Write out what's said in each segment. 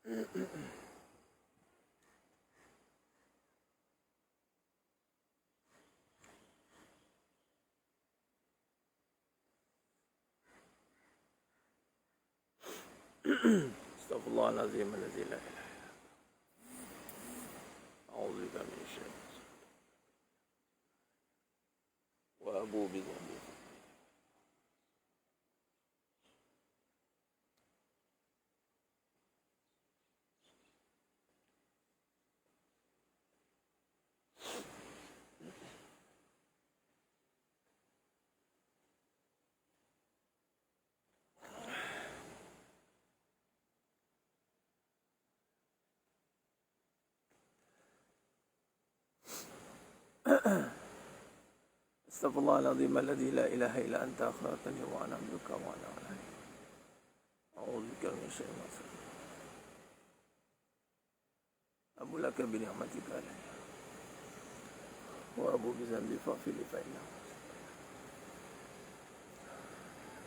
Astaghfirullahalazim allazi la ilaha illa huwa. A'udzu bika min syaitanir rajim. Wa abu bi dhanbi. Astaghfirullahalazim allazi la ilaha illa anta akhrajtani wa ana abduka wa ana alaihi. A'udzu bika min syaitanir rajim. Abu laka bi ni'matika alayya. Wa abu bi dhanbi faghfir li fa innahu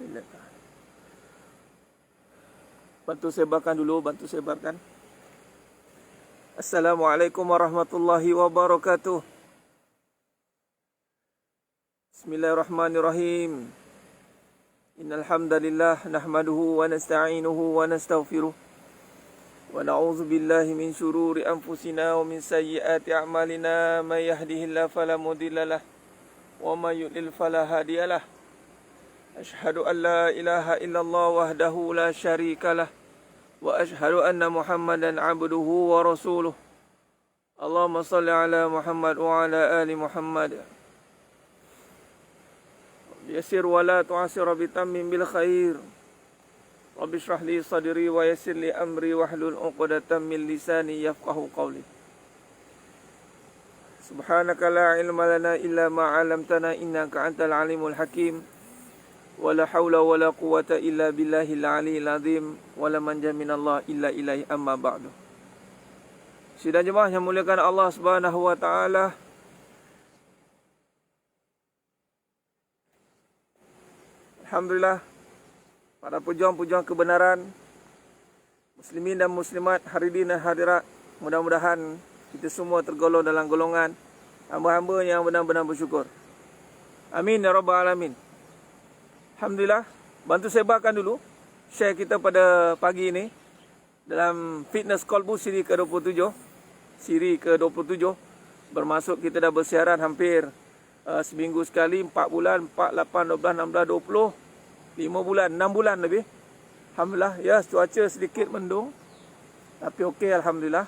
innaka. Bantu sebarkan dulu, bantu sebarkan. Assalamualaikum warahmatullahi wabarakatuh. Bismillahirrahmanirrahim. Innal hamdalillah nahmaduhu wa nasta'inuhu wa nastaghfiruh wa na'udzu billahi min shururi anfusina wa min sayyiati a'malina may yahdihillahu fala mudhillalah wa may yudlil fala hadiyalah. Ashhadu an la ilaha illallah wahdahu la syarikalah wa ashhadu anna Muhammadan 'abduhu wa rasuluh. Allahumma shalli ala Muhammad wa ala ali Muhammad. Yassir wa la tu'assir bitammim bil khair. Rabbi shrah li sadri wa yassir li amri wahlul 'uqdatam min lisani yafqahu qawli. Subhanaka la ilma lana illa ma 'allamtana innaka antal alimul hakim. Wa la haula wa la quwwata illa billahil aliyyil azim. Wa la manja minallah illa ilaihi amma ba'du. Sidang jemaah yang muliakan Allah Subhanahu wa taala, alhamdulillah, para pejuang-pejuang kebenaran, muslimin dan muslimat, hadirin dan hadirat, mudah-mudahan kita semua tergolong dalam golongan hamba-hamba yang benar-benar bersyukur. Amin ya rabbal alamin. Alhamdulillah, bantu sebarkan dulu, share kita pada pagi ini dalam Fitness Kolbu siri ke-27. Siri ke-27, bermaksud kita dah bersiaran hampir seminggu sekali, 4 bulan, 4, 8, 12, 16, 20, 5 bulan, 6 bulan lebih. Alhamdulillah, ya cuaca sedikit mendung, tapi okey alhamdulillah.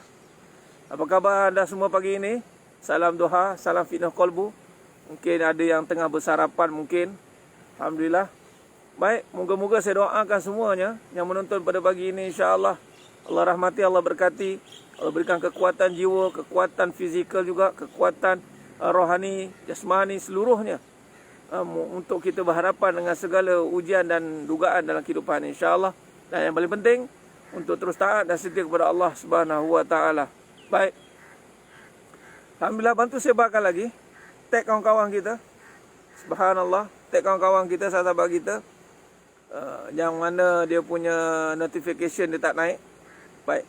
Apa khabar anda semua pagi ini? Salam duha, salam Fitness Kolbu. Mungkin ada yang tengah bersarapan mungkin. Alhamdulillah. Baik, moga-moga saya doakan semuanya yang menonton pada pagi ini, insya-Allah Allah rahmati, Allah berkati, Allah berikan kekuatan jiwa, kekuatan fizikal juga, kekuatan rohani, jasmani, seluruhnya untuk kita berhadapan dengan segala ujian dan dugaan dalam kehidupan, insya-Allah. Dan yang paling penting, untuk terus taat dan setia kepada Allah Subhanahu wa taala. Baik. Alhamdulillah, bantu sebarkan lagi. Tag kawan-kawan kita. Subhanallah, tag kawan-kawan kita, sahabat kita. Yang mana dia punya notification dia tak naik. Baik.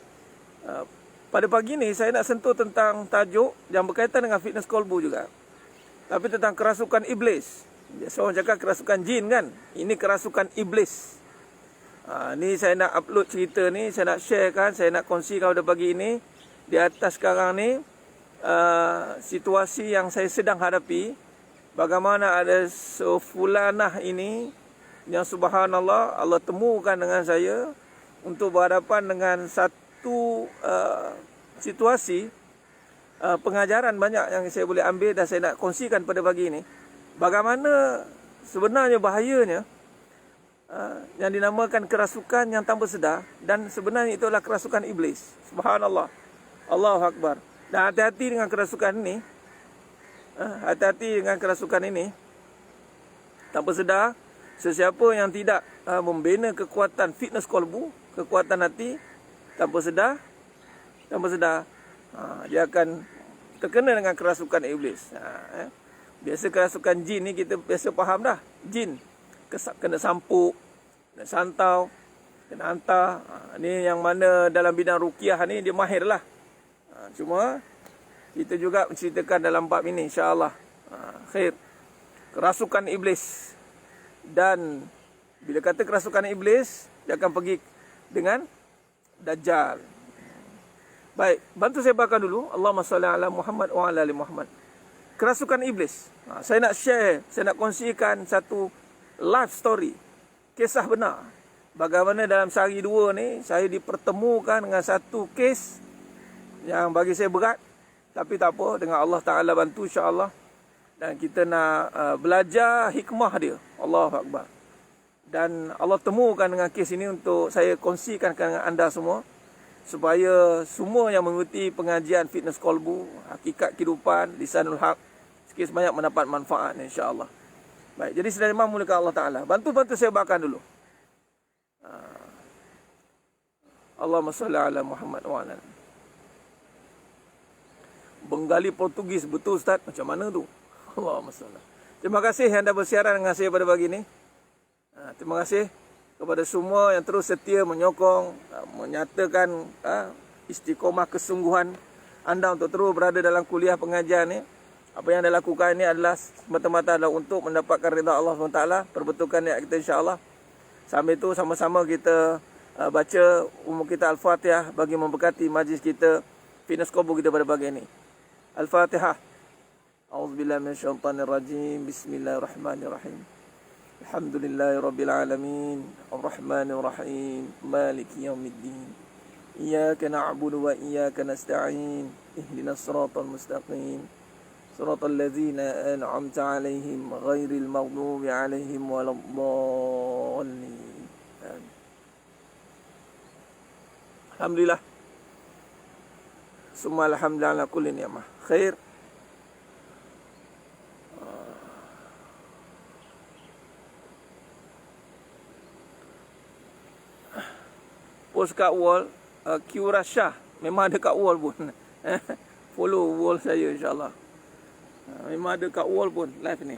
Pada pagi ni saya nak sentuh tentang tajuk yang berkaitan dengan Fitness Kolbu juga. Tapi tentang kerasukan iblis. Seorang cakap kerasukan jin kan. Ini kerasukan iblis. Ni saya nak upload cerita ni, saya nak share kan, saya nak kongsikan pada pagi ini. Di atas sekarang ni situasi yang saya sedang hadapi. Bagaimana ada sefulanah ini yang subhanallah Allah temukan dengan saya untuk berhadapan dengan satu situasi pengajaran banyak yang saya boleh ambil dan saya nak kongsikan pada pagi ini. Bagaimana sebenarnya bahayanya yang dinamakan kerasukan yang tanpa sedar, dan sebenarnya itu adalah kerasukan iblis. Subhanallah. Allahu Akbar. Dan hati-hati dengan kerasukan ini. Hati-hati dengan kerasukan ini. Tanpa sedar, sesiapa yang tidak membina kekuatan Fitness Kolbu, kekuatan hati, tanpa sedar, dia akan terkena dengan kerasukan iblis. Biasa kerasukan jin ni kita biasa faham dah. Jin kena sampuk, kena santau. kena hantar. Ni yang mana dalam bidang ruqyah ni dia mahir lah. Cuma kita juga menceritakan dalam bab ini insya-Allah. Khair. Kerasukan iblis. Dan bila kata kerasukan iblis, dia akan pergi dengan Dajjal. Baik, bantu saya bacakan dulu. Allahumma salli ala Muhammad wa ala ali Muhammad. Kerasukan iblis. Saya nak share, saya nak kongsikan satu life story. Kisah benar. Bagaimana dalam sehari dua ni, saya dipertemukan dengan satu kes yang bagi saya berat. Tapi tak apa, dengan Allah Ta'ala bantu insya-Allah. Dan kita nak belajar hikmah dia. Allahu Akbar. Dan Allah temukan dengan kes ini untuk saya kongsikan dengan anda semua. Supaya semua yang mengikuti pengajian Fitness Kolbu, Hakikat Kehidupan, Lisanul Haq, sikit sebanyak mendapat manfaat insya-Allah. Baik, jadi sedaya memulakan Allah Ta'ala. Bantu-bantu saya bacakan dulu. Allahumma salli ala Muhammad wa ala. Bengali Portugis betul Ustaz, macam mana tu? Allahumma salli. Terima kasih yang dah bersiaran dengan saya pada pagi ni. Terima kasih kepada semua yang terus setia menyokong, menyatakan istiqomah kesungguhan anda untuk terus berada dalam kuliah pengajian ni. Apa yang anda lakukan ini adalah semata-mata adalah untuk mendapatkan redha Allah SWT. Perbetulkan niat kita insya-Allah. Sambil itu sama-sama kita baca umum kita Al-Fatihah bagi memberkati majlis kita Fitness Kolbu kita pada pagi ini. Al-Fatihah. A'udzubillahi minasyaitonirrajim. Bismillahirrahmanirrahim. Alhamdulillahirabbil alamin. Arrahmanir rahim. Maliki yaumiddin. Iyyaka na'budu wa iyyaka nasta'in. Ihdinas siratal mustaqim. Siratal ladzina an'amta 'alaihim ghairil maghdubi 'alaihim waladdallin. Alhamdulillah. Summa alhamdulillah ala kulli ni'mah. Khair. Post kat wall Q Rasha memang ada kat wall pun. Follow wall saya insya-Allah. Memang ada kat wall pun live ni.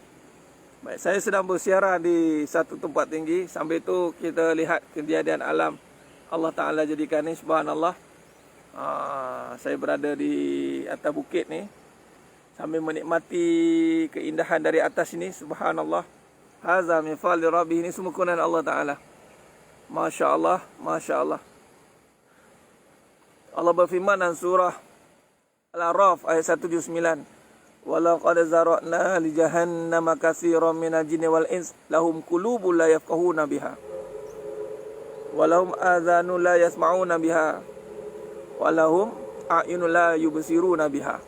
Baik, saya sedang bersiaran di satu tempat tinggi. Sambil tu kita lihat kejadian alam Allah Ta'ala jadikan ni, subhanallah. Saya berada di atas bukit ni sambil menikmati keindahan dari atas ini, subhanallah. Haza min fadli rabbih, ini semua kurniaan Allah Ta'ala. Masya Allah, Masya Allah. Allah berfirman dalam surah Al-A'raf ayat 179. Walaqad zara'na li jahannama katsiran minal jinni wal ins lahum qulubun la yafqahuna biha walahum adhanun la yasma'una biha walahum a'yunun la yubsiruna biha.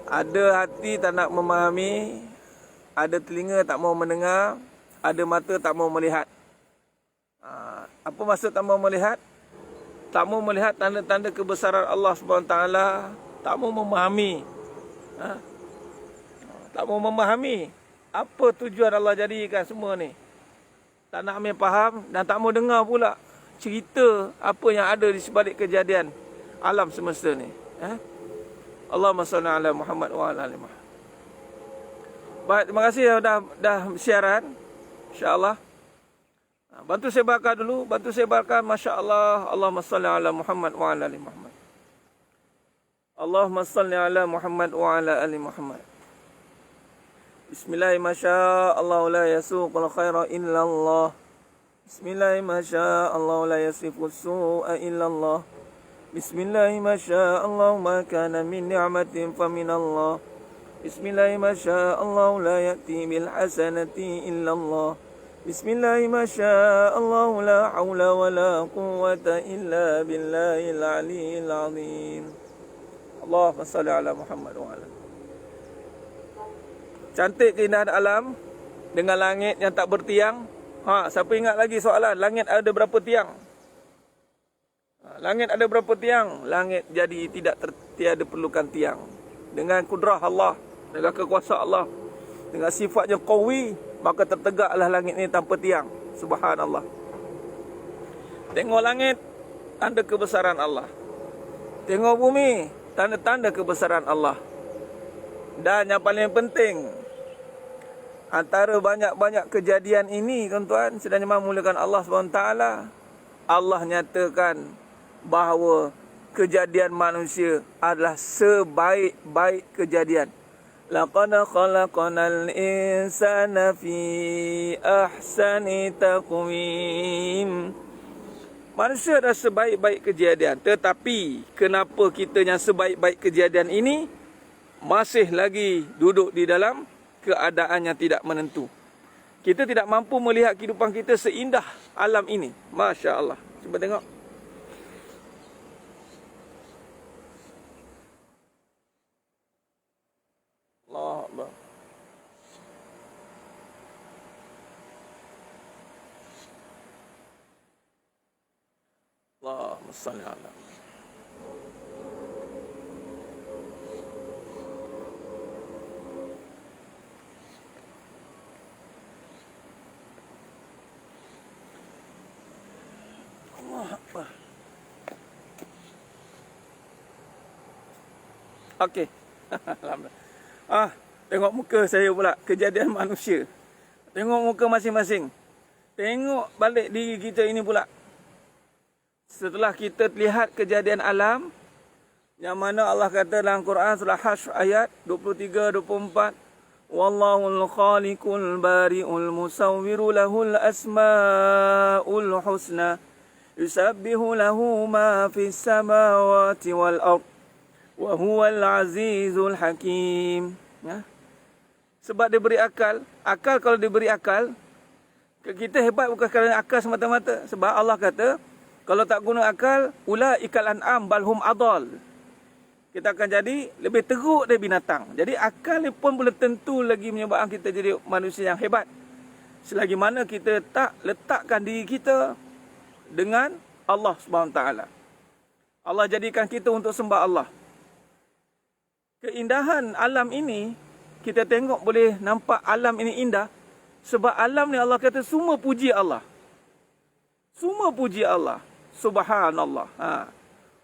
Ada hati tak nak memahami, ada telinga tak mau mendengar, ada mata tak mau melihat. Apa maksud tak mau melihat? Tak mau melihat tanda-tanda kebesaran Allah SWT, tak mau memahami. Tak mau memahami apa tujuan Allah jadikan semua ni. Tak nak ambil faham dan tak mau dengar pula cerita apa yang ada di sebalik kejadian alam semesta ni. Allahumma salli ala Muhammad wa ala ali Muhammad. Baik, terima kasih yang dah siaran. InsyaAllah. Bantu saya bakar dulu, bantu saya bakar. Masya Allah. Allahumma salli ala Muhammad wa ala ali Muhammad. Allahumma salli ala Muhammad wa ala ali Muhammad. Bismillah masya Allah la yasuqul khaira illa Allah. Bismillah masya Allah la yasifus su'a illa Allah. Bismillah masya Allah ma kana min ni'matin fa min Allah. Bismillah masya Allah la ya'ti bil hasanati illa Allah. Bismillah masya Allah la hawla wa la quwwata illa billahil aliyyil azim. Allahumma salli ala Muhammad wa ala. Cantik keindahan alam dengan langit yang tak bertiang. Siapa ingat lagi soalan langit ada berapa tiang? Langit ada berapa tiang? Langit jadi tiada perlukan tiang. Dengan kudrah Allah, dengan kekuasaan Allah, dengan sifatnya qawi, maka tertegaklah langit ini tanpa tiang. Subhanallah. Tengok langit, tanda kebesaran Allah. Tengok bumi, tanda-tanda kebesaran Allah. Dan yang paling penting, Antara banyak-banyak kejadian ini, tuan-tuan, sedang memulakan Allah SWT, Allah nyatakan bahawa kejadian manusia adalah sebaik-baik kejadian. Laqad khalaqnal insana fi ahsani taqwim. Manusia adalah sebaik-baik kejadian. Tetapi kenapa kita yang sebaik-baik kejadian ini masih lagi duduk di dalam keadaan yang tidak menentu? Kita tidak mampu melihat kehidupan kita seindah alam ini. Masya Allah. Cuba tengok. Allah Akbar. Allahumma salli ala. Okey. Tengok muka saya pula. Kejadian manusia. Tengok muka masing-masing. Tengok balik diri kita ini pula. Setelah kita lihat kejadian alam, yang mana Allah kata dalam Quran surah Hashr ayat 23-24, Wallahul khaliqul bari'ul musawwiru lahul asma'ul husna yusabbihu lahu ma fis samawati wal ard wa huwal azizul hakim. Ya? Sebab dia beri akal. Akal, kalau diberi akal, kita hebat bukan kerana akal semata-mata. Sebab Allah kata, kalau tak guna akal, ulaikal an'am balhum adal. Kita akan jadi lebih teruk dari binatang. Jadi akal ni pun boleh tentu lagi menyebabkan kita jadi manusia yang hebat. Selagi mana kita tak letakkan diri kita dengan Allah SWT. Allah jadikan kita untuk sembah Allah. Keindahan alam ini, kita tengok boleh nampak alam ini indah. Sebab alam ni Allah kata semua puji Allah. Semua puji Allah. Subhanallah.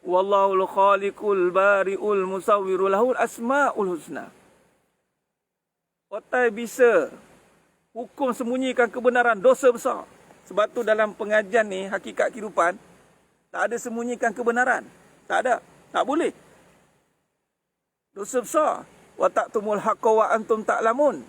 Wallahul khaliqul bari'ul musawwiru lahul asma'ul husna. Otai bisa hukum sembunyikan kebenaran, dosa besar. Sebab tu dalam pengajian ni, hakikat kehidupan, tak ada sembunyikan kebenaran. Tak ada. Tak boleh. Dosa besar. Wa taqtumul haqqa wa antum ta'lamun.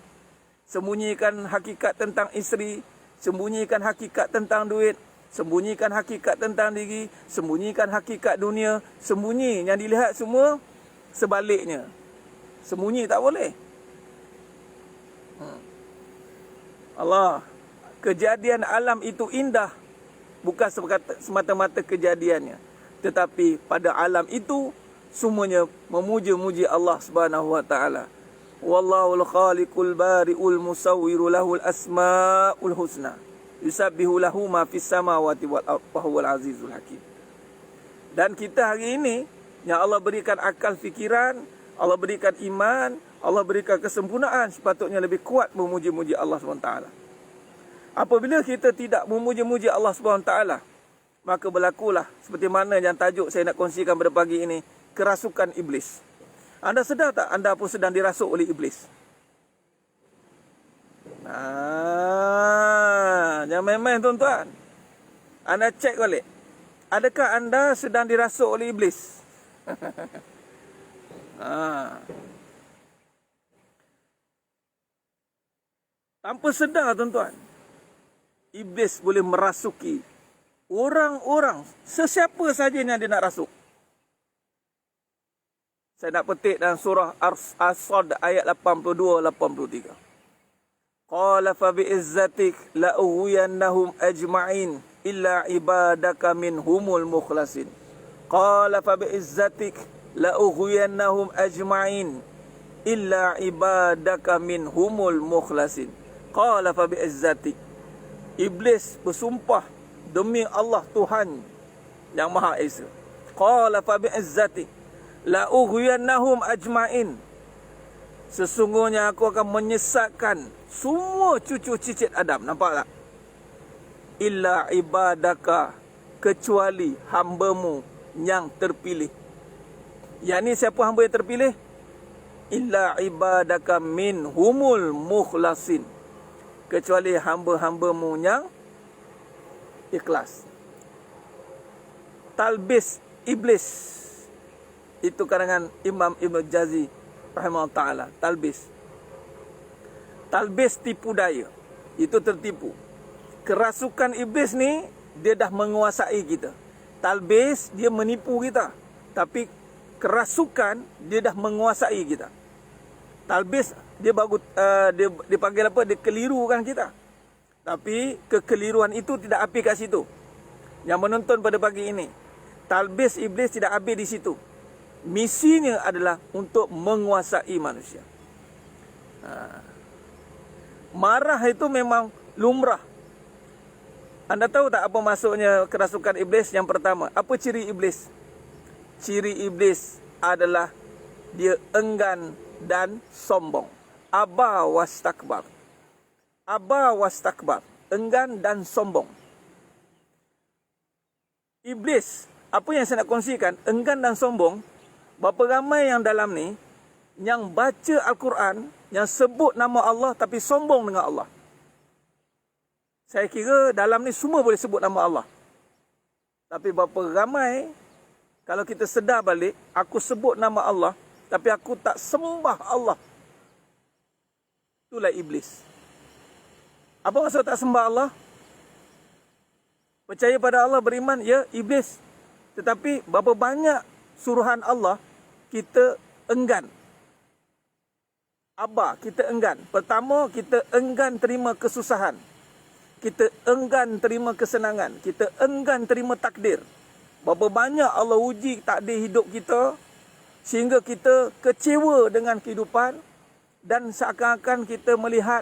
Sembunyikan hakikat tentang isteri, sembunyikan hakikat tentang duit, sembunyikan hakikat tentang diri, sembunyikan hakikat dunia, sembunyi yang dilihat semua sebaliknya. Sembunyi tak boleh. Allah, kejadian alam itu indah bukan semata-mata kejadiannya, tetapi pada alam itu semuanya memuji-muji Allah Subhanahu wa taala. Wallahul khaliqul bari'ul musawwiru lahul asmaul husna. Yusabbihu lahu ma fis samawati wal ardh wa huwal azizul hakim. Dan kita hari ini yang Allah berikan akal fikiran, Allah berikan iman, Allah berikan kesempurnaan, sepatutnya lebih kuat memuji-muji Allah SWT. Apabila kita tidak memuji-muji Allah SWT, maka berlakulah seperti mana yang tajuk saya nak kongsikan pada pagi ini, kerasukan iblis. Anda sedar tak anda pun sedang dirasuk oleh iblis? Jangan main-main tuan-tuan. Anda cek balik. Adakah anda sedang dirasuk oleh iblis? Tanpa sedar tuan-tuan, iblis boleh merasuki orang-orang, sesiapa saja yang dia nak rasuk. Saya nak petik dalam surah As-Sad ayat 82-83. Qala fa bi'izzatik la'ughwiyannahum ajma'in illa ibadaka minhumul mukhlasin. Qala fa bi'izzatik la'ughwiyannahum ajma'in illa ibadaka minhumul mukhlasin. Qala fa bi'izzatik. Iblis bersumpah demi Allah Tuhan yang Maha Esa. Qala fa bi'izzatik la'ughwiyannahum ajma'in. Sesungguhnya aku akan menyesatkan semua cucu cicit Adam. Nampak tak? Illa ibadaka, kecuali hambamu yang terpilih. Yang ni siapa hamba yang terpilih? Illa ibadaka minhumul mukhlasin. kecuali hamba-hambamu yang ikhlas. Talbis iblis, itu karangan Imam Ibn Jazi rahimahullah ta'ala. Talbis tipu daya, itu tertipu. Kerasukan iblis ni dia dah menguasai kita. Talbis dia menipu kita, tapi kerasukan dia dah menguasai kita. Talbis dia bagus, dia panggil apa? Dia kelirukan kita. Tapi kekeliruan itu tidak habis kat situ. Yang menonton pada pagi ini, talbis iblis tidak habis di situ. Misinya adalah untuk menguasai manusia. Marah itu memang lumrah. Anda tahu tak apa maksudnya kerasukan iblis? Yang pertama, apa ciri iblis? Ciri iblis adalah dia enggan dan sombong. Aba wastakbar. Aba wastakbar, enggan dan sombong. Iblis, apa yang saya nak kongsikan, enggan dan sombong. Berapa ramai yang dalam ni yang baca Al-Quran, yang sebut nama Allah tapi sombong dengan Allah. Saya kira dalam ni semua boleh sebut nama Allah. Tapi berapa ramai, kalau kita sedar balik, aku sebut nama Allah, tapi aku tak sembah Allah. Itulah iblis. Apa maksud tak sembah Allah? Percaya pada Allah, beriman, ya iblis. Tetapi berapa banyak suruhan Allah, kita enggan. Aba, kita enggan. Pertama, kita enggan terima kesusahan. Kita enggan terima kesenangan. Kita enggan terima takdir. Berapa banyak Allah uji takdir hidup kita, sehingga kita kecewa dengan kehidupan, dan seakan-akan kita melihat,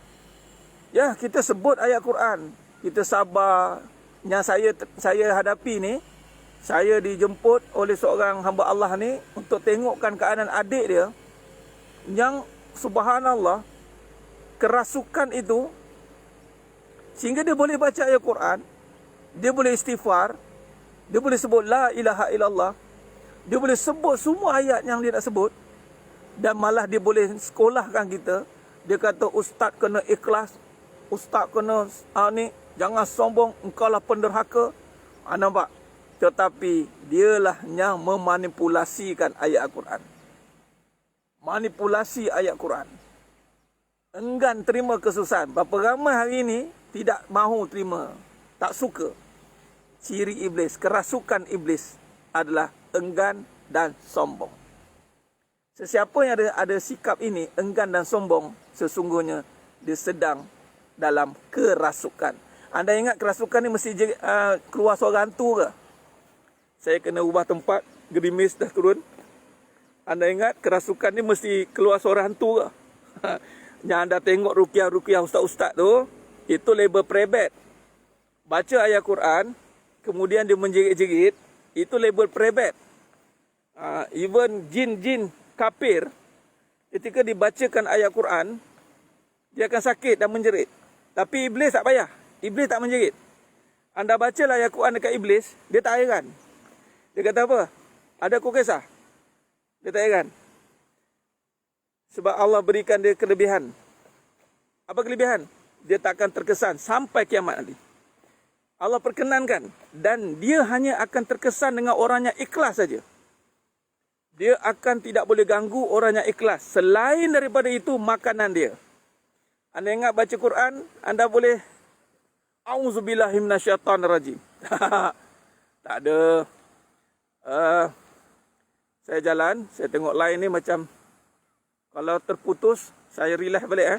ya kita sebut ayat Quran, kita sabar. Yang saya hadapi ni, saya dijemput oleh seorang hamba Allah ni untuk tengokkan keadaan adik dia yang subhanallah kerasukan itu, sehingga dia boleh baca ayat Quran, dia boleh istighfar, dia boleh sebut la ilaha illallah, dia boleh sebut semua ayat yang dia nak sebut, dan malah dia boleh sekolahkan kita. Dia kata ustaz kena ikhlas, ustaz kena ni jangan sombong, engkau lah penderhaka. Nampak? Tetapi dialah yang memanipulasikan ayat Al-Quran. Manipulasi ayat Quran. Enggan terima kesusahan. Berapa ramai hari ini tidak mahu terima, tak suka. Ciri iblis, kerasukan iblis adalah enggan dan sombong. Sesiapa yang ada sikap ini, enggan dan sombong, sesungguhnya dia sedang dalam kerasukan. Anda ingat kerasukan ni mesti keluar suara hantu ke? Saya kena ubah tempat, gerimis dah turun. Anda ingat kerasukan ni mesti keluar suara hantu ke? Yang anda tengok ruqyah ustaz-ustaz tu, itu label prebet. Baca ayat Quran, kemudian dia menjerit-jerit, itu label prebet. Even jin-jin kafir, ketika dibacakan ayat Quran, dia akan sakit dan menjerit. Tapi iblis tak payah. Iblis tak menjerit. Anda bacalah ayat Quran dekat iblis, dia tak heran. Dia kata apa? Ada kau kisah? Dia tak heran. Sebab Allah berikan dia kelebihan. Apa kelebihan? Dia tak akan terkesan sampai kiamat nanti. Allah perkenankan. Dan dia hanya akan terkesan dengan orang yang ikhlas saja. Dia akan tidak boleh ganggu orang yang ikhlas. Selain daripada itu, makanan dia. Anda ingat baca Quran, anda boleh A'udzubillahi minasyaitonirrajim. Tak ada. Saya jalan, saya tengok line ni macam, kalau terputus, saya relax balik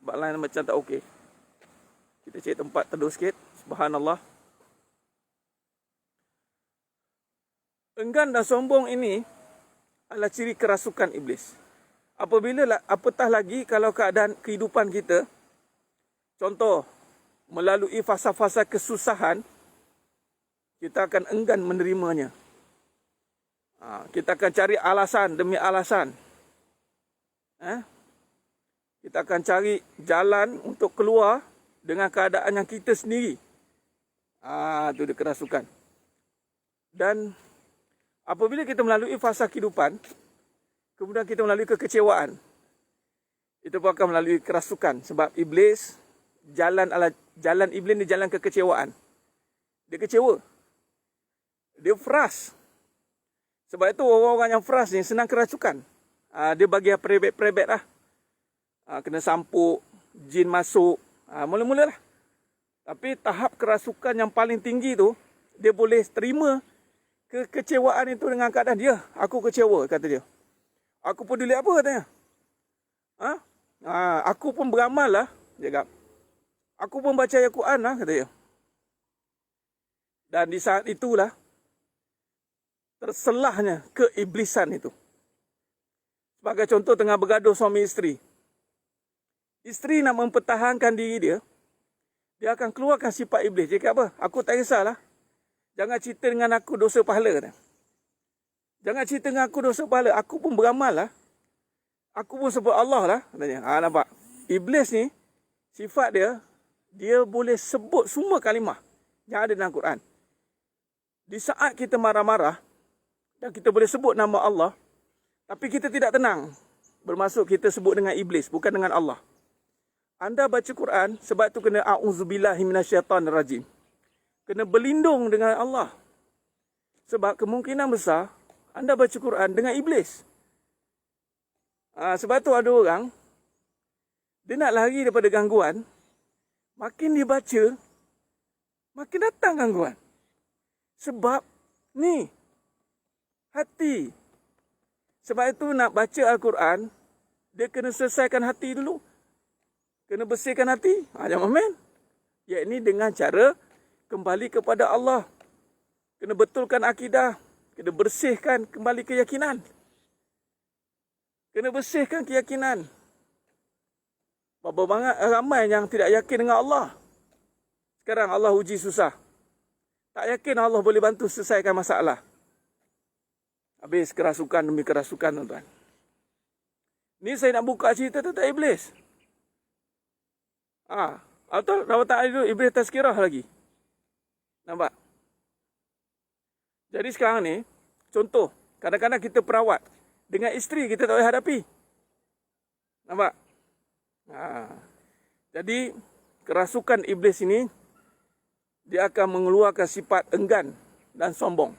sebab line macam tak okey. Kita cari tempat teduh sikit. Subhanallah. Enggan dan sombong ini adalah ciri kerasukan iblis. Apatah lagi kalau keadaan kehidupan kita, contoh, melalui fasa-fasa kesusahan, kita akan enggan menerimanya. Kita akan cari alasan demi alasan. Kita akan cari jalan untuk keluar dengan keadaan yang kita sendiri. Itu dia kerasukan. Dan apabila kita melalui fasa kehidupan, kemudian kita melalui kekecewaan, itu pun akan melalui kerasukan. Sebab iblis, jalan iblis ni jalan kekecewaan. Dia kecewa. Dia frust. Sebab itu orang-orang yang frust ni senang kerasukan. Dia bagi perebet-perebet lah. Kena sampuk, jin masuk. Mula-mula lah. Tapi tahap kerasukan yang paling tinggi tu, dia boleh terima kekecewaan itu dengan keadaan dia. Aku kecewa, kata dia. Aku peduli apa, katanya. Aku pun beramal lah, dia kata. Aku pun baca ayat Quran lah, kata dia. Dan di saat itulah, terselahnya keiblisan itu. Sebagai contoh, tengah bergaduh suami isteri. Isteri nak mempertahankan diri dia, dia akan keluarkan sifat iblis. Dia kata apa? Aku tak kisahlah. Jangan cerita dengan aku dosa pahala, kata. Jangan cerita dengan aku dosa pahala. Aku pun beramal lah. Aku pun sebut Allah lah, katanya. Nampak? Iblis ni, sifat dia, dia boleh sebut semua kalimah yang ada dalam Quran. Di saat kita marah-marah, dan kita boleh sebut nama Allah, tapi kita tidak tenang. Bermaksud kita sebut dengan iblis, bukan dengan Allah. Anda baca Quran, sebab tu kena a'udzubillahi minasyaitanirrajim. Kena berlindung dengan Allah. Sebab kemungkinan besar, anda baca Quran dengan iblis. Sebab tu ada orang, dia nak lari daripada gangguan, makin dia baca, makin datang gangguan. Sebab ni, hati. Sebab itu nak baca Al-Quran, dia kena selesaikan hati dulu. Kena bersihkan hati. Jangan main. Iaitu dengan cara kembali kepada Allah. Kena betulkan akidah. Kena bersihkan kembali keyakinan. Kena bersihkan keyakinan. Berapa banyak ramai yang tidak yakin dengan Allah. Sekarang Allah uji susah. Tak yakin Allah boleh bantu selesaikan masalah. Habis kerasukan demi kerasukan, tuan-tuan. Ni saya nak buka cerita tentang iblis. Atau rawatan itu iblis tazkirah lagi. Nampak? Jadi sekarang ni, contoh, kadang-kadang kita perawat. Dengan isteri kita tak boleh hadapi. Nampak? Jadi, kerasukan iblis ini, dia akan mengeluarkan sifat enggan dan sombong.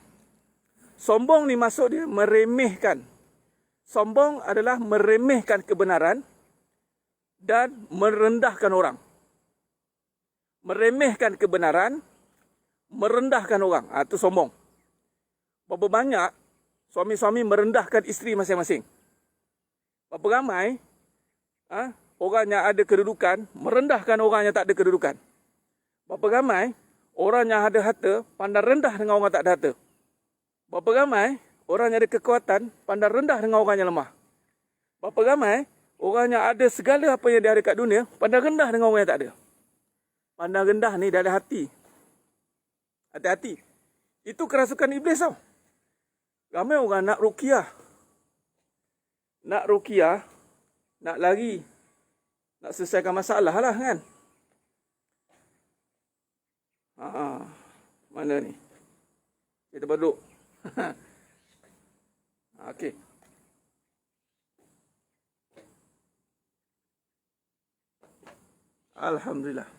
Sombong ni maksud dia meremehkan. Sombong adalah meremehkan kebenaran dan merendahkan orang. Meremehkan kebenaran, merendahkan orang. Itu sombong. Berapa banyak suami-suami merendahkan isteri masing-masing. Berapa ramai orang yang ada kedudukan merendahkan orang yang tak ada kedudukan. Berapa ramai orang yang ada harta pandang rendah dengan orang tak ada harta. Berapa ramai orang yang ada kekuatan pandang rendah dengan orang yang lemah. Berapa ramai orang yang ada segala apa yang dia ada kat dunia pandang rendah dengan orang yang tak ada. Pandang rendah ni dari hati. Hati-hati. Itu kerasukan iblis tau. Ramai orang nak ruqyah. Nak ruqyah, nak lari, nak selesaikan masalah lah kan. Mana ni? Kita duduk. Okey. Alhamdulillah.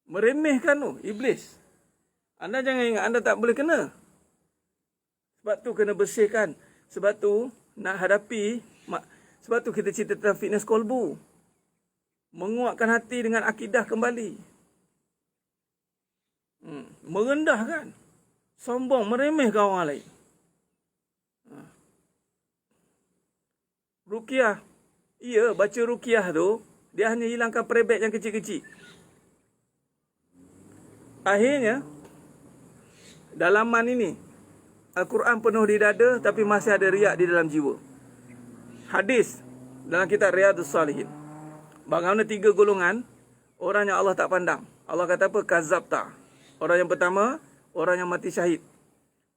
Meremehkan tu, iblis. Anda jangan ingat anda tak boleh kena. Sebab tu kena bersihkan. Sebab tu nak hadapi, sebab tu kita cerita tentang fitness kolbu. Menguatkan hati dengan akidah kembali. Merendahkan. Sombong, meremehkan orang lain. Ruqyah. Ya, baca ruqyah tu, dia hanya hilangkan perebet yang kecil-kecil. Akhirnya, dalaman ini, Al-Quran penuh di dada, tapi masih ada riak di dalam jiwa. Hadis dalam kitab Riyadhus Salihin. Bagaimana 3 golongan orang yang Allah tak pandang. Allah kata apa? Kazabta. Orang yang pertama, orang yang mati syahid.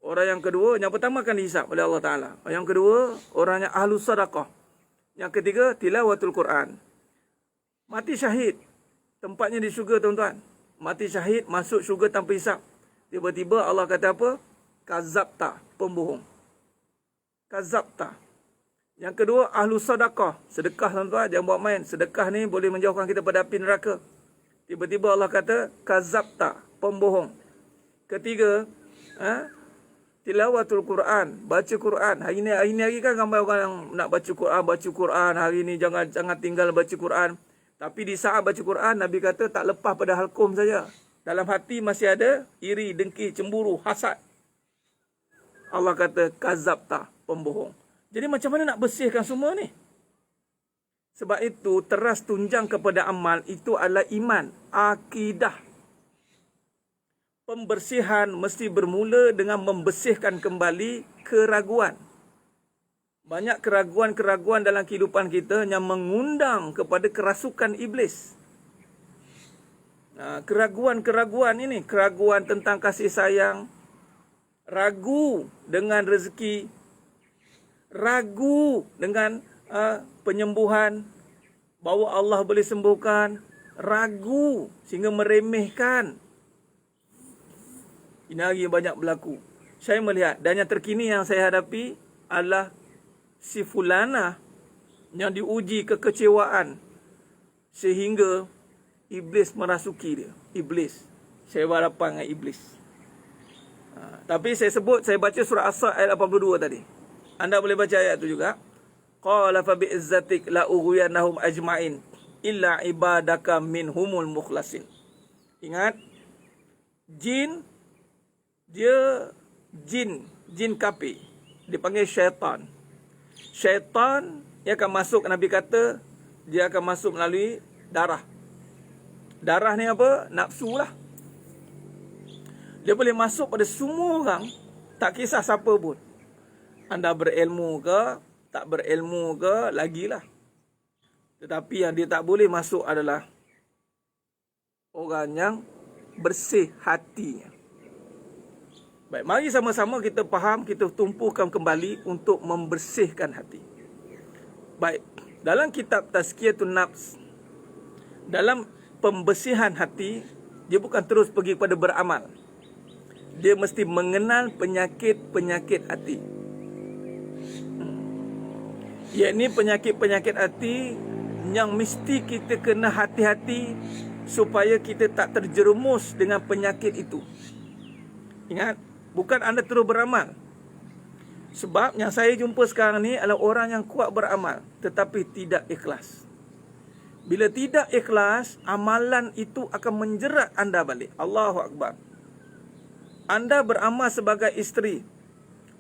Orang yang kedua, yang pertama akan dihisap oleh Allah Ta'ala. Yang kedua, orang yang ahlus sadaqah. Yang ketiga, tilawatul Quran. Mati syahid. Tempatnya di syurga, tuan-tuan. Mati syahid, masuk syurga tanpa hisap. Tiba-tiba Allah kata apa? Kazabta, pembohong. Kazabta. Yang kedua, ahlu sedekah. Sedekah tuan-tuan, jangan buat main. Sedekah ni boleh menjauhkan kita pada api neraka. Tiba-tiba Allah kata, kazabta, pembohong. Ketiga, tilawatul Quran, baca Quran. Hari ni kan ramai orang yang nak baca Quran. Hari ni jangan tinggal baca Quran. Tapi di saat baca Quran, Nabi kata tak lepas pada halqum saja. Dalam hati masih ada iri, dengki, cemburu, hasad. Allah kata kazabta, pembohong. Jadi macam mana nak bersihkan semua ni? Sebab itu teras tunjang kepada amal itu adalah iman, akidah. Pembersihan mesti bermula dengan membersihkan kembali keraguan. Banyak keraguan-keraguan dalam kehidupan kita yang mengundang kepada kerasukan iblis. Keraguan-keraguan ini, keraguan tentang kasih sayang, ragu dengan rezeki, ragu dengan penyembuhan, bahawa Allah boleh sembuhkan, ragu sehingga meremehkan. Ini hari banyak berlaku. Saya melihat, dan yang terkini yang saya hadapi adalah si fulana yang diuji kekecewaan sehingga iblis merasuki dia. Iblis. Saya berhadapan dengan iblis. Tapi saya baca surah As-Sad ayat 82 tadi. Anda boleh baca ayat itu juga. Qala fa bi'izzatik la ughwiyannahum ajma'in illa ibadaka minhumul mukhlasin. Ingat, jin kafir. Dipanggil syaitan. Syaitan dia akan masuk, Nabi kata, dia akan masuk melalui darah. Darah ni apa? Nafsu lah. Dia boleh masuk pada semua orang, tak kisah siapa pun. Anda berilmu ke, tak berilmu ke, lagilah. Tetapi yang dia tak boleh masuk adalah orang yang bersih hatinya. Baik, mari sama-sama kita faham, kita tumpuhkan kembali untuk membersihkan hati. Baik, dalam kitab Tazkiyatun Nafs, dalam pembersihan hati, dia bukan terus pergi kepada beramal. Dia mesti mengenal penyakit-penyakit hati. Iaitu penyakit-penyakit hati yang mesti kita kena hati-hati supaya kita tak terjerumus dengan penyakit itu. Ingat, bukan anda terus beramal. Sebab yang saya jumpa sekarang ni adalah orang yang kuat beramal tetapi tidak ikhlas. Bila tidak ikhlas, amalan itu akan menjerat anda balik. Allahu Akbar. Anda beramal sebagai isteri.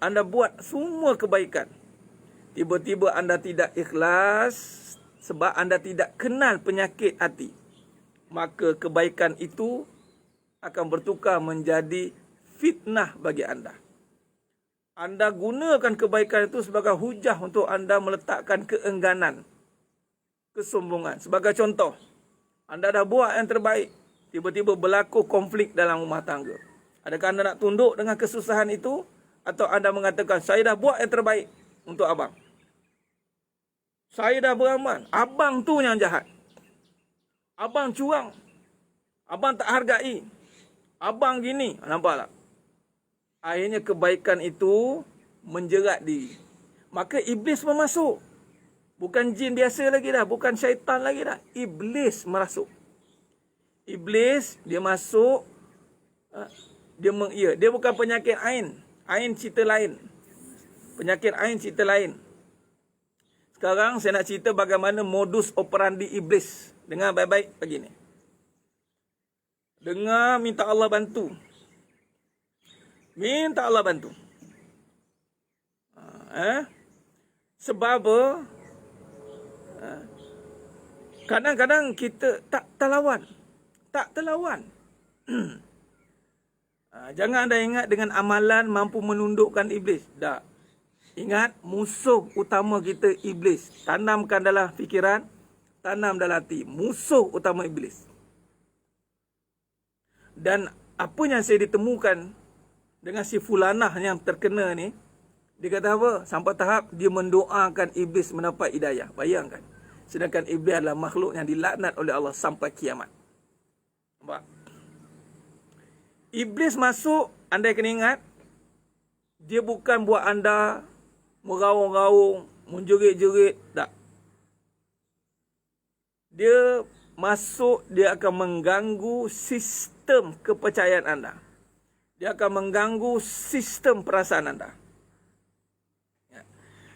Anda buat semua kebaikan. Tiba-tiba anda tidak ikhlas sebab anda tidak kenal penyakit hati. Maka kebaikan itu akan bertukar menjadi fitnah bagi anda. Anda gunakan kebaikan itu sebagai hujah untuk anda meletakkan keengganan, kesombongan. Sebagai contoh, anda dah buat yang terbaik, tiba-tiba berlaku konflik dalam rumah tangga. Adakah anda nak tunduk dengan kesusahan itu? Atau anda mengatakan, saya dah buat yang terbaik untuk abang. Saya dah beramal. Abang tu yang jahat. Abang curang. Abang tak hargai. Abang gini. Nampak tak? Akhirnya kebaikan itu menjerat diri. Maka iblis memasuk. Bukan jin biasa lagi dah. Bukan syaitan lagi dah. Iblis merasuk. Iblis, dia masuk. Dia bukan penyakit ain. Ain cerita lain. Penyakit ain cerita lain. Sekarang saya nak cerita bagaimana modus operandi iblis. Dengar baik-baik pagi ni. Dengar, minta Allah bantu. Minta Allah bantu. Sebab apa? Kadang-kadang kita tak terlawan. Tak terlawan. Jangan anda ingat dengan amalan mampu menundukkan iblis. Tak. Ingat, musuh utama kita iblis. Tanamkan dalam fikiran, tanam dalam hati. Musuh utama iblis. Dan apa yang saya ditemukan dengan si fulanah yang terkena ni, dia kata apa? Sampai tahap dia mendoakan iblis mendapat hidayah. Bayangkan. Sedangkan iblis adalah makhluk yang dilaknat oleh Allah sampai kiamat. Nampak? Iblis masuk, anda kena ingat, dia bukan buat anda meraung-raung, menjerit-jerit, tak. Dia masuk, dia akan mengganggu sistem kepercayaan anda. Dia akan mengganggu sistem perasaan anda. Ya.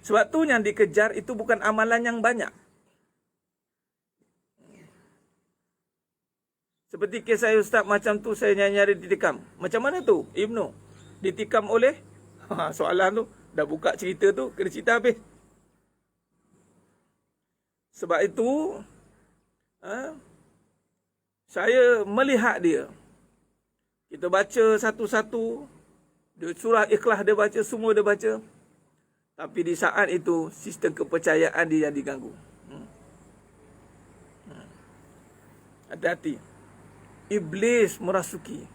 Sebab tu yang dikejar itu bukan amalan yang banyak. Seperti kes saya Ustaz, macam tu saya nyari ditikam. Macam mana tu Ibnu? Ditikam oleh? Soalan tu, dah buka cerita tu, kena cerita habis. Sebab itu, saya melihat dia. Kita baca satu-satu, dia surah Ikhlas dia baca, semua dia baca. Tapi di saat itu, sistem kepercayaan dia yang diganggu. Hati-hati. Iblis merasuki.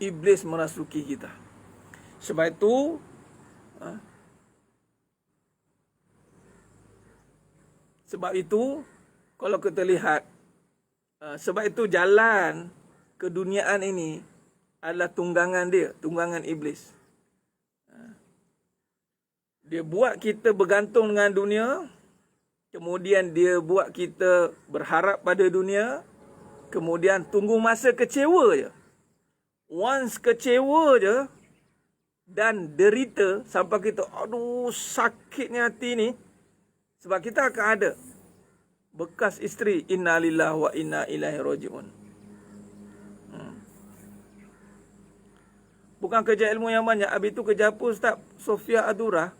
Iblis merasuki kita. Sebab itu, kalau kita lihat, sebab itu jalan keduniaan ini adalah tunggangan dia, tunggangan iblis. Dia buat kita bergantung dengan dunia, kemudian dia buat kita berharap pada dunia, kemudian tunggu masa kecewa je. Once kecewa je dan derita sampai kita, aduh sakitnya hati ni. Sebab kita akan ada bekas isteri, inna lillahi wa inna ilaihi raji'un. Bukan kerja ilmu yang banyak. Habis tu kerja apa Ustaz? Sofia Adura.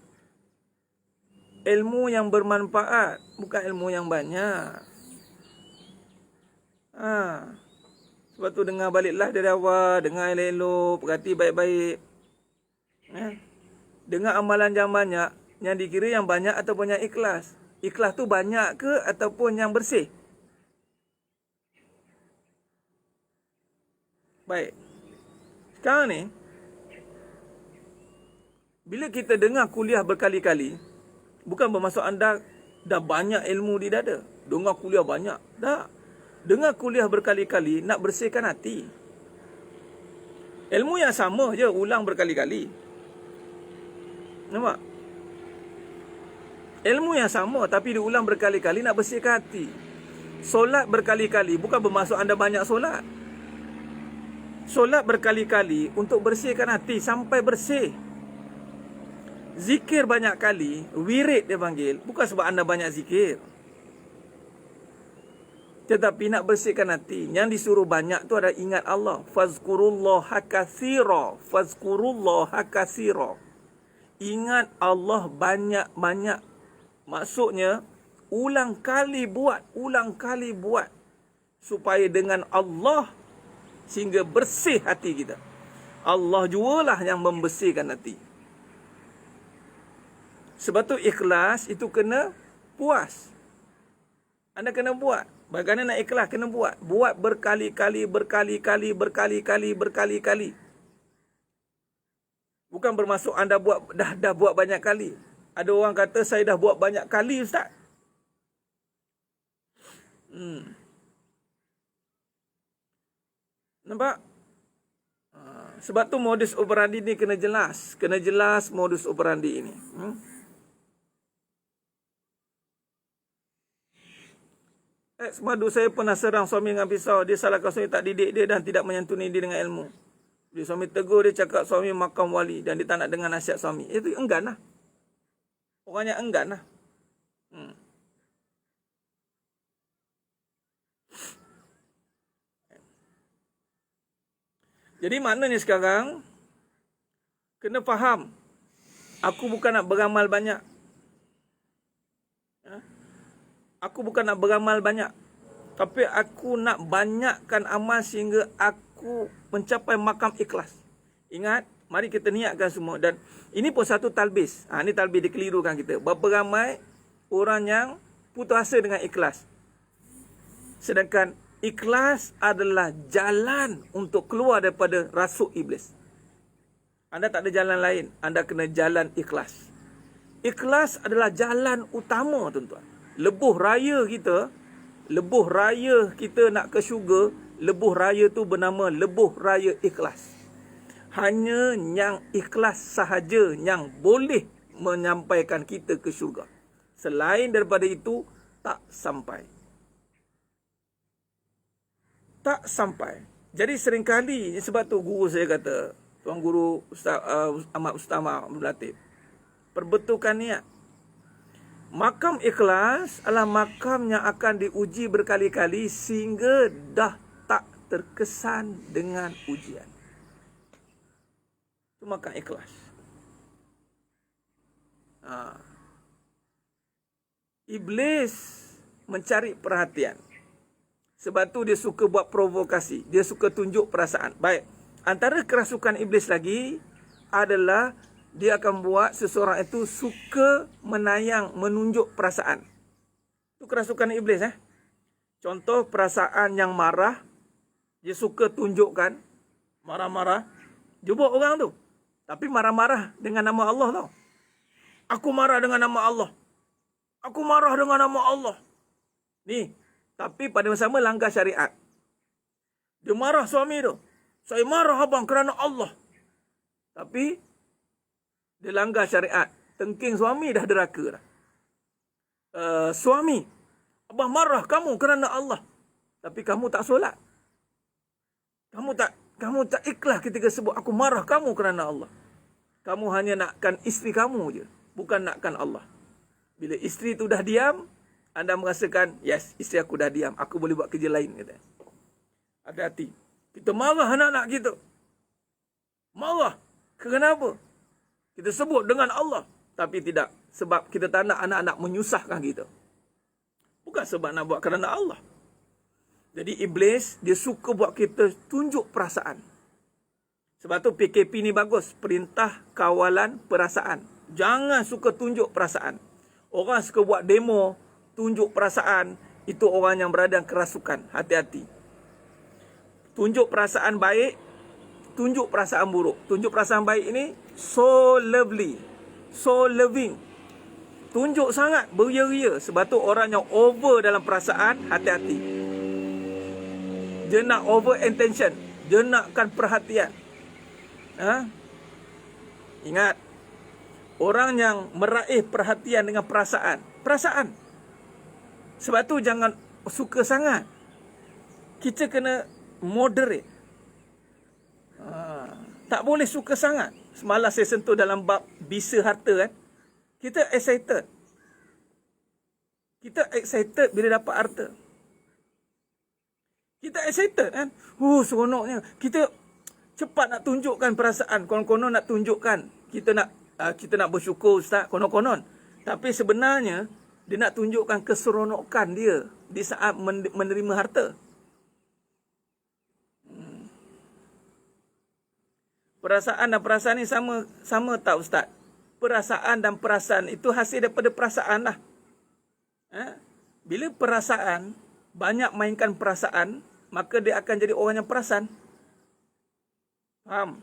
Ilmu yang bermanfaat, bukan ilmu yang banyak. Sebab tu dengar baliklah dari awal, dengar elok-elok, perhati baik-baik. Dengar amalan yang banyak, yang dikira yang banyak ataupun yang ikhlas. Ikhlas tu banyak ke ataupun yang bersih? Baik. Sekarang ni, bila kita dengar kuliah berkali-kali, bukan bermaksud anda dah banyak ilmu di dada. Dengar kuliah banyak. Tak. Dengar kuliah berkali-kali nak bersihkan hati. Ilmu yang sama je, ulang berkali-kali. Nampak? Ilmu yang sama tapi diulang berkali-kali nak bersihkan hati. Solat berkali-kali bukan bermaksud anda banyak solat. Solat berkali-kali untuk bersihkan hati sampai bersih. Zikir banyak kali, wirid dia panggil, bukan sebab anda banyak zikir. Tetapi nak bersihkan hati, yang disuruh banyak tu adalah ingat Allah. Fazkurullaha katsira, fazkurullaha katsira. Ingat Allah banyak-banyak. Maksudnya, ulang kali buat. Supaya dengan Allah, sehingga bersih hati kita. Allah jualah yang membersihkan hati. Sebab tu ikhlas itu kena puas. Anda kena buat. Bagaimana nak ikhlas? Kena buat. Buat berkali-kali. Bukan bermaksud anda buat dah buat banyak kali. Ada orang kata saya dah buat banyak kali Ustaz. Nampak? Sebab tu modus operandi ni kena jelas. Kena jelas modus operandi ini. Madu saya pernah serang suami dengan pisau. Dia salahkan suami tak didik dia dan tidak menyantuni dia dengan ilmu. Dia suami tegur, dia cakap suami makam wali dan dia tak nak dengar nasihat suami. Itu enggan lah. Orangnya enggan lah. Jadi maknanya sekarang, kena faham. Aku bukan nak beramal banyak. Aku bukan nak beramal banyak. Tapi aku nak banyakkan amal sehingga aku mencapai makam ikhlas. Ingat, mari kita niatkan semua. Dan ini pun satu talbis. Ini talbis dikelirukan kita. Berapa ramai orang yang putus asa dengan ikhlas. Sedangkan ikhlas adalah jalan untuk keluar daripada rasuk iblis. Anda tak ada jalan lain. Anda kena jalan ikhlas. Ikhlas adalah jalan utama, tuan-tuan. Lebuh raya kita nak ke syurga, lebuh raya tu bernama lebuh raya ikhlas. Hanya yang ikhlas sahaja yang boleh menyampaikan kita ke syurga. Selain daripada itu, tak sampai. Tak sampai. Jadi seringkali, sebab tu guru saya kata, Tuan Guru Ahmad Ustama Abdul Latif, perbetulkan niat. Makam ikhlas adalah makam yang akan diuji berkali-kali sehingga dah tak terkesan dengan ujian. Itu makam ikhlas. Iblis mencari perhatian. Sebab tu dia suka buat provokasi. Dia suka tunjuk perasaan. Baik. Antara kerasukan iblis lagi adalah dia akan buat seseorang itu suka menayang, menunjuk perasaan. Itu kerasukan iblis. Contoh perasaan yang marah. Dia suka tunjukkan. Marah-marah. Dia buat orang tu. Tapi marah-marah dengan nama Allah tau. Aku marah dengan nama Allah. Aku marah dengan nama Allah. Ni. Tapi pada masa sama langgar syariat. Dia marah suami tu. Saya marah abang kerana Allah. Tapi dia langgar syariat. Tengking suami dah deraka dah. Suami, abang marah kamu kerana Allah. Tapi kamu tak solat. Kamu tak ikhlas ketika sebut aku marah kamu kerana Allah. Kamu hanya nakkan isteri kamu je. Bukan nakkan Allah. Bila isteri tu dah diam, anda merasakan, yes, isteri aku dah diam. Aku boleh buat kerja lain. Kata. Hati-hati. Kita marah anak-anak kita. Marah. Kenapa? Kita sebut dengan Allah. Tapi tidak. Sebab kita tak nak anak-anak menyusahkan kita. Bukan sebab nak buat kerana Allah. Jadi iblis, dia suka buat kita tunjuk perasaan. Sebab tu PKP ni bagus. Perintah Kawalan Perasaan. Jangan suka tunjuk perasaan. Orang suka buat demo, tunjuk perasaan. Itu orang yang berada dalam kerasukan. Hati-hati. Tunjuk perasaan baik, tunjuk perasaan buruk. Tunjuk perasaan baik ini so lovely, so loving. Tunjuk sangat, beria-ria. Sebab tu orang yang over dalam perasaan, hati-hati. Dia nak over intention. Dia nakkan perhatian. Ingat, orang yang meraih perhatian dengan perasaan. Perasaan. Sebab tu jangan suka sangat. Kita kena moderate. Tak boleh suka sangat. Semalam saya sentuh dalam bab bisa harta kan. Kita excited. Kita excited bila dapat harta. Kita excited kan. Seronoknya. Kita cepat nak tunjukkan perasaan. Konon-konon nak tunjukkan. Kita nak bersyukur Ustaz. Konon-konon. Tapi sebenarnya dia nak tunjukkan keseronokan dia di saat menerima harta. Perasaan dan perasaan ni sama tak Ustaz? Perasaan dan perasaan itu hasil daripada perasaan lah. Bila perasaan, banyak mainkan perasaan, maka dia akan jadi orang yang perasan. Faham?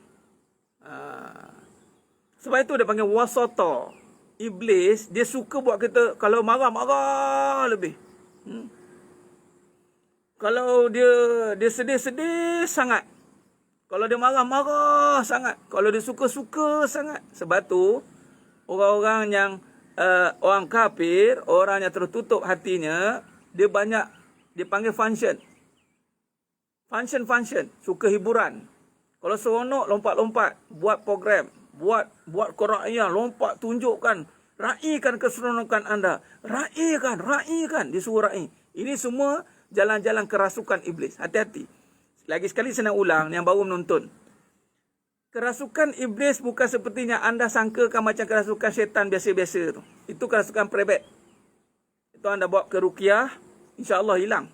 Sebab itu dia panggil wasata. Iblis, dia suka buat kita, kalau marah-marah lebih. Kalau dia sedih-sedih sangat. Kalau dia marah-marah sangat. Kalau dia suka-suka sangat. Sebab tu, orang-orang yang, orang kafir, orang yang tertutup hatinya, dia banyak, dia panggil function. Function. Suka hiburan. Kalau seronok, lompat-lompat. Buat program. Buat koraian. Lompat, tunjukkan. Raikan keseronokan anda. Raikan. Dia suruh rai. Ini semua jalan-jalan kerasukan iblis. Hati-hati. Lagi sekali saya nak ulang yang baru menonton. Kerasukan iblis bukan sepertinya anda sangkakan macam kerasukan syaitan biasa-biasa tu. Itu kerasukan perebet. Itu anda bawa ke ruqyah, insya-Allah hilang.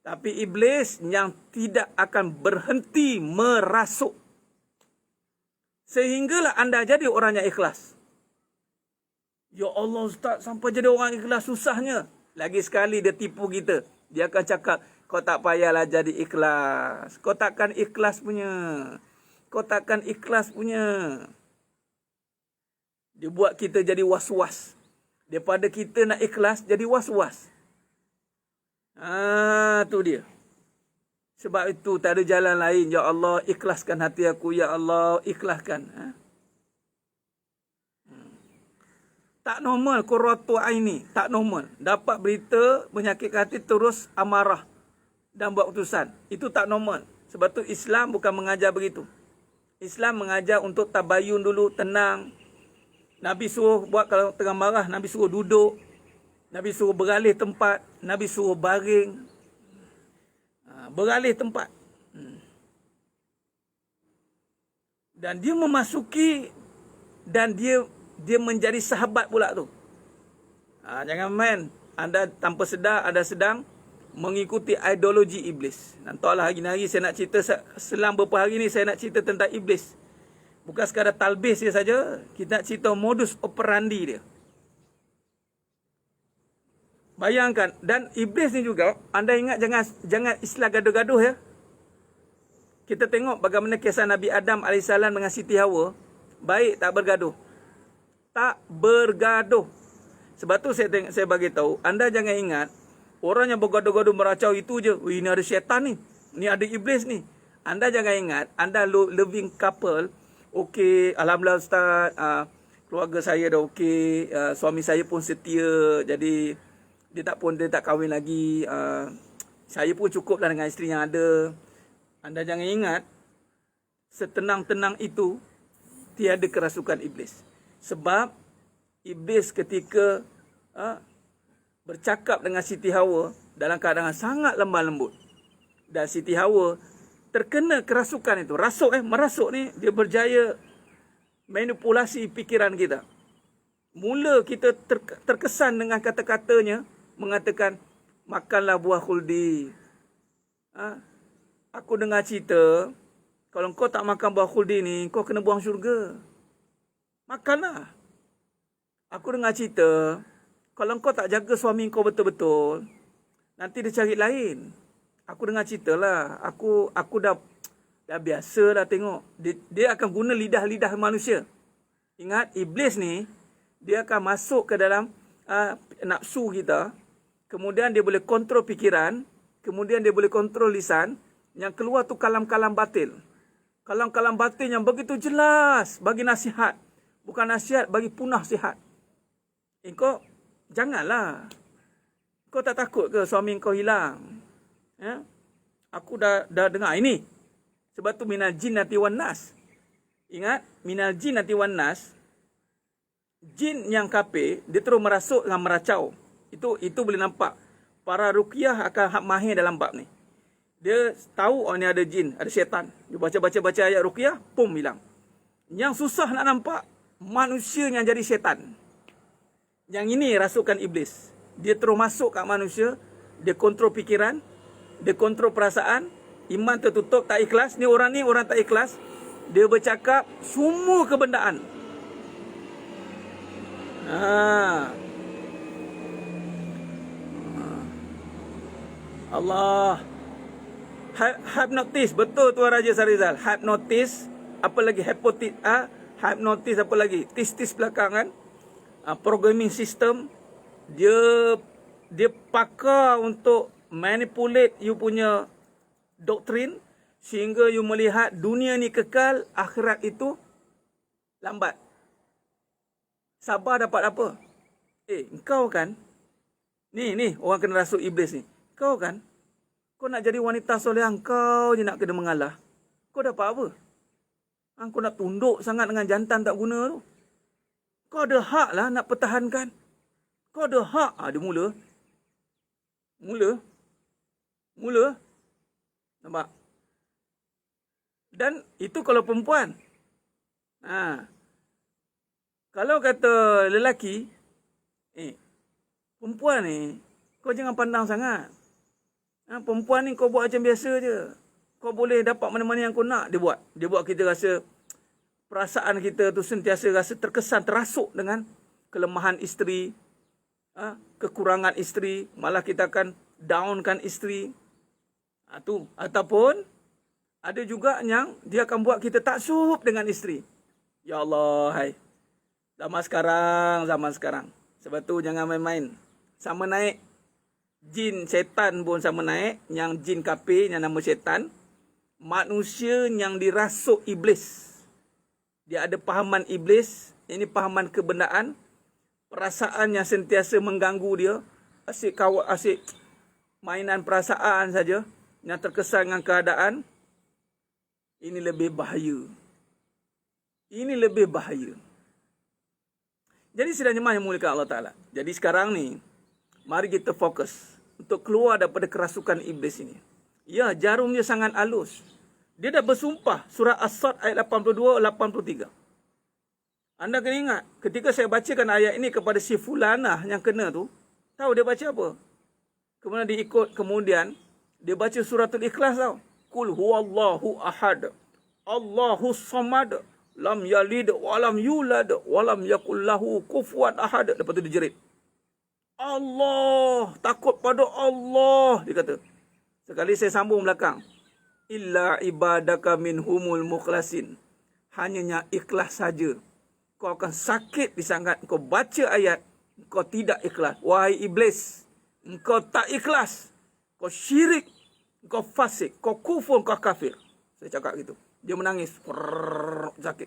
Tapi iblis yang tidak akan berhenti merasuk. Sehinggalah anda jadi orang yang ikhlas. Ya Allah Ustaz, sampai jadi orang ikhlas susahnya. Lagi sekali dia tipu kita. Dia akan cakap, kau tak payahlah jadi ikhlas. Kau takkan ikhlas punya. Dia buat kita jadi was-was. Daripada kita nak ikhlas, jadi was-was. Tu dia. Sebab itu tak ada jalan lain. Ya Allah, ikhlaskan hati aku. Ya Allah, ikhlaskan. Tak normal qurratu aini, tak normal. Dapat berita menyakitkan hati terus amarah dan buat keputusan. Itu tak normal. Sebab tu Islam bukan mengajar begitu. Islam mengajar untuk tabayun dulu, tenang. Nabi suruh buat kalau tengah marah, Nabi suruh duduk. Nabi suruh beralih tempat, Nabi suruh baring. Beralih tempat. Dan dia memasuki dan dia menjadi sahabat pula tu. Jangan main. Anda tanpa sedar, anda sedang mengikuti ideologi iblis. Entahlah hari-hari saya nak cerita, selang beberapa hari ni saya nak cerita tentang iblis. Bukan sekadar talbis dia saja, kita nak cerita modus operandi dia. Bayangkan, dan iblis ni juga, anda ingat jangan istilah gaduh-gaduh ya. Kita tengok bagaimana kisah Nabi Adam AS dengan Siti Hawa. Baik tak bergaduh. Tak bergaduh. Sebab tu saya bagi tahu, anda jangan ingat orang yang bergaduh-gaduh meracau itu je. Ini ada syaitan ni. Ni ada iblis ni. Anda jangan ingat, anda living couple. Okey, alhamdulillah Ustaz, keluarga saya dah okey, suami saya pun setia. Jadi dia tak kahwin lagi. Saya pun cukuplah dengan isteri yang ada. Anda jangan ingat, setenang-tenang itu tiada kerasukan iblis. Sebab iblis ketika bercakap dengan Siti Hawa dalam keadaan sangat lemah lembut, dan Siti Hawa terkena kerasukan itu. Merasuk ni dia berjaya manipulasi fikiran kita. Mula kita terkesan dengan kata-katanya, mengatakan makanlah buah khuldi. Aku dengar cerita, kalau kau tak makan buah khuldi ni, kau kena buang syurga. Makanlah. Aku dengar cerita, kalau kau tak jaga suami kau betul-betul, nanti dia cari lain. Aku dengar cerita lah. Aku dah biasa dah tengok. Dia akan guna lidah-lidah manusia. Ingat, iblis ni, dia akan masuk ke dalam nafsu kita. Kemudian dia boleh kontrol fikiran. Kemudian dia boleh kontrol lisan. Yang keluar tu kalam-kalam batil. Kalam-kalam batil yang begitu jelas bagi nasihat. Bukan nasihat, bagi punah sihat. Kau janganlah. Kau tak takut ke suami kau hilang? Ya? Aku dah dengar ini. Sebab tu minal jinnati wan nas. Ingat, minal jinnati wan nas. Jin yang kafir, dia terus merasuk dengan meracau. Itu boleh nampak. Para ruqyah akan mahir dalam bab ni. Dia tahu ni ada jin, ada syaitan. Dia baca ayat ruqyah, pum hilang. Yang susah nak nampak, manusia yang jadi syaitan. Yang ini rasukan iblis. Dia terus masuk kat manusia, dia kontrol fikiran, dia kontrol perasaan, iman tertutup, tak ikhlas. Ni orang tak ikhlas. Dia bercakap semua kebendaan. Allah. Hypnotis, betul Tuan Raja Sarizal. Hypnotis, apa lagi hypnotis apa lagi? Tis belakangan. Programming system, dia pakar untuk manipulate you punya doktrin sehingga you melihat dunia ni kekal, akhirat itu lambat. Sabar dapat apa? Engkau kan? Ni orang kena rasuk iblis ni. Kau kan? Kau nak jadi wanita soleh, kau je nak kena mengalah. Kau dapat apa? Kau nak tunduk sangat dengan jantan tak guna tu. Kau ada hak lah nak pertahankan. Kau ada hak. Dia mula. Nampak? Dan itu kalau perempuan. Kalau kata lelaki, perempuan ni, kau jangan pandang sangat. Perempuan ni kau buat macam biasa je. Kau boleh dapat mana-mana yang kau nak, dia buat. Dia buat kita rasa, perasaan kita tu sentiasa rasa terkesan, terasuk dengan kelemahan isteri, kekurangan isteri. Malah kita akan downkan isteri. Tu. Ataupun, ada juga yang dia akan buat kita taksub dengan isteri. Ya Allah, hai. Zaman sekarang. Sebab tu jangan main-main. Sama naik. Jin setan pun sama naik. Yang jin kafir yang nama setan. Manusia yang dirasuk iblis. Dia ada pahaman iblis. Ini pahaman kebendaan. perasaan yang sentiasa mengganggu dia, asyik mainan perasaan saja yang terkesan dengan keadaan, ini lebih bahaya. Ini lebih bahaya. Jadi sidang jemaah yang muliakan Allah Ta'ala. Jadi sekarang ni, mari kita fokus untuk keluar daripada kerasukan iblis ini. Ya, jarum dia sangat halus. Dia dah bersumpah surah As-Sad ayat 82-83. Anda kena ingat, ketika saya bacakan ayat ini kepada si fulanah yang kena tu, tahu dia baca apa? Kemudian dia baca suratul Ikhlas tau. Qul huwallahu ahad. Allahus samad. Lam yalid walam yulad walam yakul lahu kufuwan ahad. Lepas tu dia jerit. Allah, takut pada Allah, dia kata. Sekali saya sambung belakang. Illa ibadaka minhumul mukhlasin. Hanyanya ikhlas saja. Kau akan sakit disangat kau baca ayat, kau tidak ikhlas. Wahai iblis, engkau tak ikhlas. Kau syirik, kau fasik, kau kufur, kau kafir. Saya cakap gitu. Dia menangis. Sakit.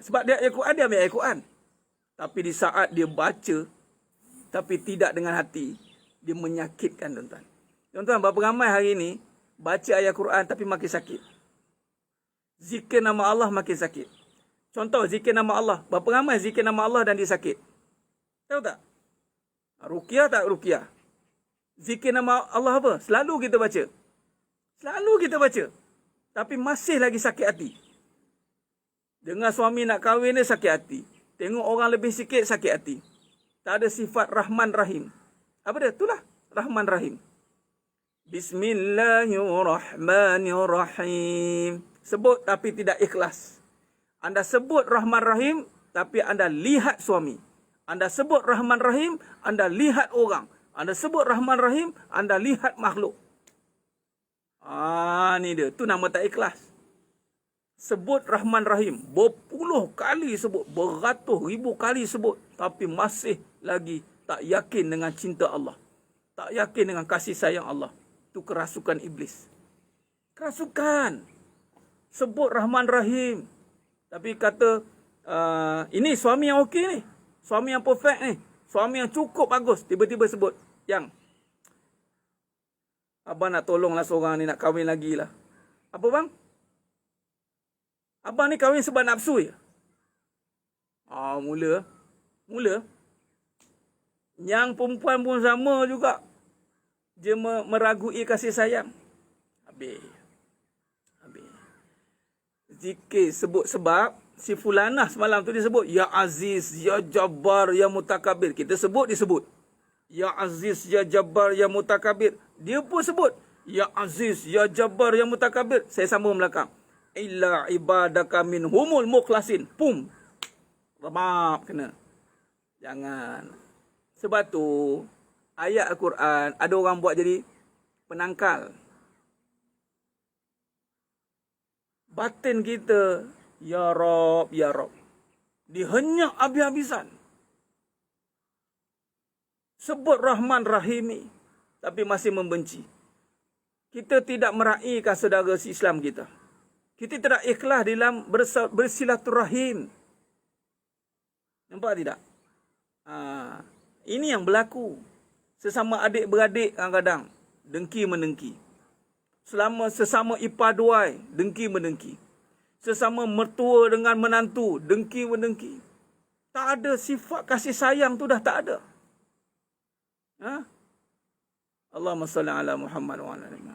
Sebab dia ayat Quran, dia ambil ayat Quran. Tapi di saat dia baca, tapi tidak dengan hati, dia menyakitkan tuan-tuan. Tuan-tuan, berapa ramai hari ini baca ayat Quran tapi makin sakit. Zikir nama Allah makin sakit. Contoh, zikir nama Allah. Berapa ramai zikir nama Allah dan dia sakit? Tahu tak? Ruqyah tak ruqyah? Zikir nama Allah apa? Selalu kita baca. Selalu kita baca. Tapi masih lagi sakit hati. Dengar suami nak kahwin dia sakit hati. Tengok orang lebih sikit sakit hati. Tak ada sifat Rahman Rahim. Apa dia? Itulah Rahman Rahim. Bismillahirrahmanirrahim. Sebut tapi tidak ikhlas. Anda sebut Rahman Rahim tapi anda lihat suami. Anda sebut Rahman Rahim, anda lihat orang. Anda sebut Rahman Rahim, anda lihat makhluk. Ni dia. Tu nama tak ikhlas. Sebut Rahman Rahim. Berpuluh kali sebut. Beratus ribu kali sebut. Tapi masih lagi tak yakin dengan cinta Allah. Tak yakin dengan kasih sayang Allah. Itu kerasukan iblis. Kerasukan. Sebut Rahman Rahim. Tapi kata, ini suami yang okey ni. Suami yang perfect ni. Suami yang cukup bagus. Tiba-tiba sebut. Yang abang nak tolonglah seorang ni nak kahwin lagi lah. Apa bang? Abang ni kahwin sebab nafsu je. Mula. Yang perempuan pun sama juga. Dia meragui kasih sayang. Habis. Zikir sebut sebab si fulanah semalam tu dia sebut Ya Aziz, Ya Jabbar, Ya Mutakabir. Kita sebut, disebut. Ya Aziz, Ya Jabbar, Ya Mutakabir. Dia pun sebut Ya Aziz, Ya Jabbar, Ya Mutakabir. Saya sambung belakang. Illa ibadaka minhumul mukhlasin. Pum. Remap kena. Jangan. Sebab tu ayat Al-Quran ada orang buat jadi penangkal. Batin kita, Ya Rob, Ya Rob. Dihenyak habis-habisan. Sebut Rahman Rahimi, tapi masih membenci. Kita tidak meraihkan saudara Islam kita. Kita tidak ikhlas dalam bersilaturahim. Nampak tidak? Ini yang berlaku. Sesama adik-beradik kadang-kadang dengki-mendengki. Sesama ipaduai, dengki-mendengki. Sesama mertua dengan menantu, dengki-mendengki. Tak ada sifat kasih sayang tu dah tak ada. Allahumma salli ala Muhammad wa ala alihi.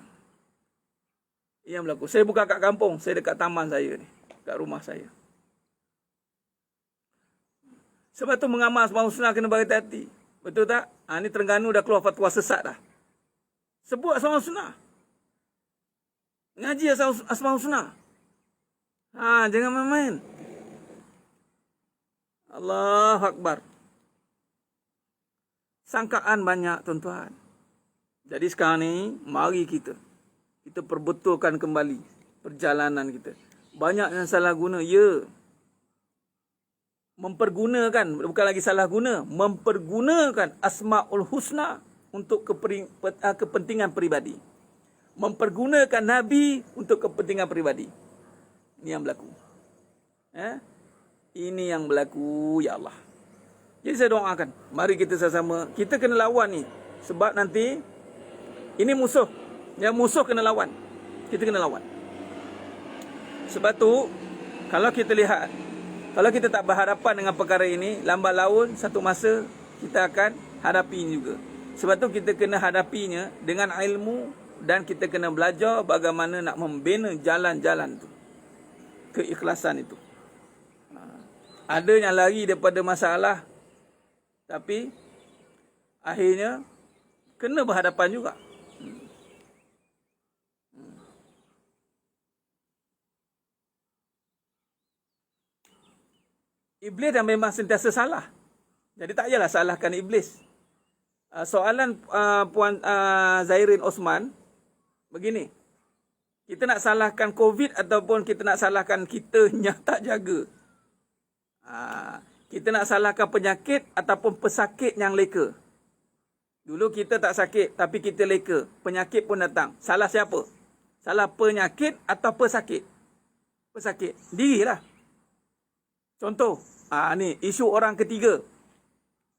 Yang berlaku. Saya bukan kat kampung, saya dekat taman saya ni, kat rumah saya. Sebab tu mengamal Asmaul Husna kena berhati-hati. Betul tak? Ni Terengganu dah keluar fatwa sesat dah. Sebut Asmaul Husna. Ngaji Asmaul Husna. Jangan main-main. Allahu Akbar. Sangkaan banyak tuan-tuan. Jadi sekarang ni, mari kita perbetulkan kembali perjalanan kita. Banyak yang salah guna. Ya. Mempergunakan, bukan lagi salah guna. Mempergunakan Asmaul Husna untuk kepentingan peribadi. Mempergunakan Nabi untuk kepentingan peribadi. Ini yang berlaku. Ini yang berlaku, ya Allah. Jadi saya doakan, mari kita sama-sama, kita kena lawan ni. Sebab nanti, ini musuh. Yang musuh kena lawan. Kita kena lawan. Sebab tu, kalau kita lihat, kalau kita tak berhadapan dengan perkara ini, lambat laun, satu masa, kita akan hadapi juga. Sebab tu kita kena hadapinya dengan ilmu dan kita kena belajar bagaimana nak membina jalan-jalan tu. Keikhlasan itu. Ada yang lari daripada masalah, tapi akhirnya kena berhadapan juga. Iblis yang memang sentiasa salah. Jadi tak payahlah salahkan iblis. Soalan Puan Zairin Osman begini. Kita nak salahkan COVID ataupun kita nak salahkan kita yang tak jaga? Kita nak salahkan penyakit ataupun pesakit yang leka? Dulu kita tak sakit tapi kita leka. Penyakit pun datang. Salah siapa? Salah penyakit atau pesakit? Pesakit. Dirilah. Contoh. Ni isu orang ketiga.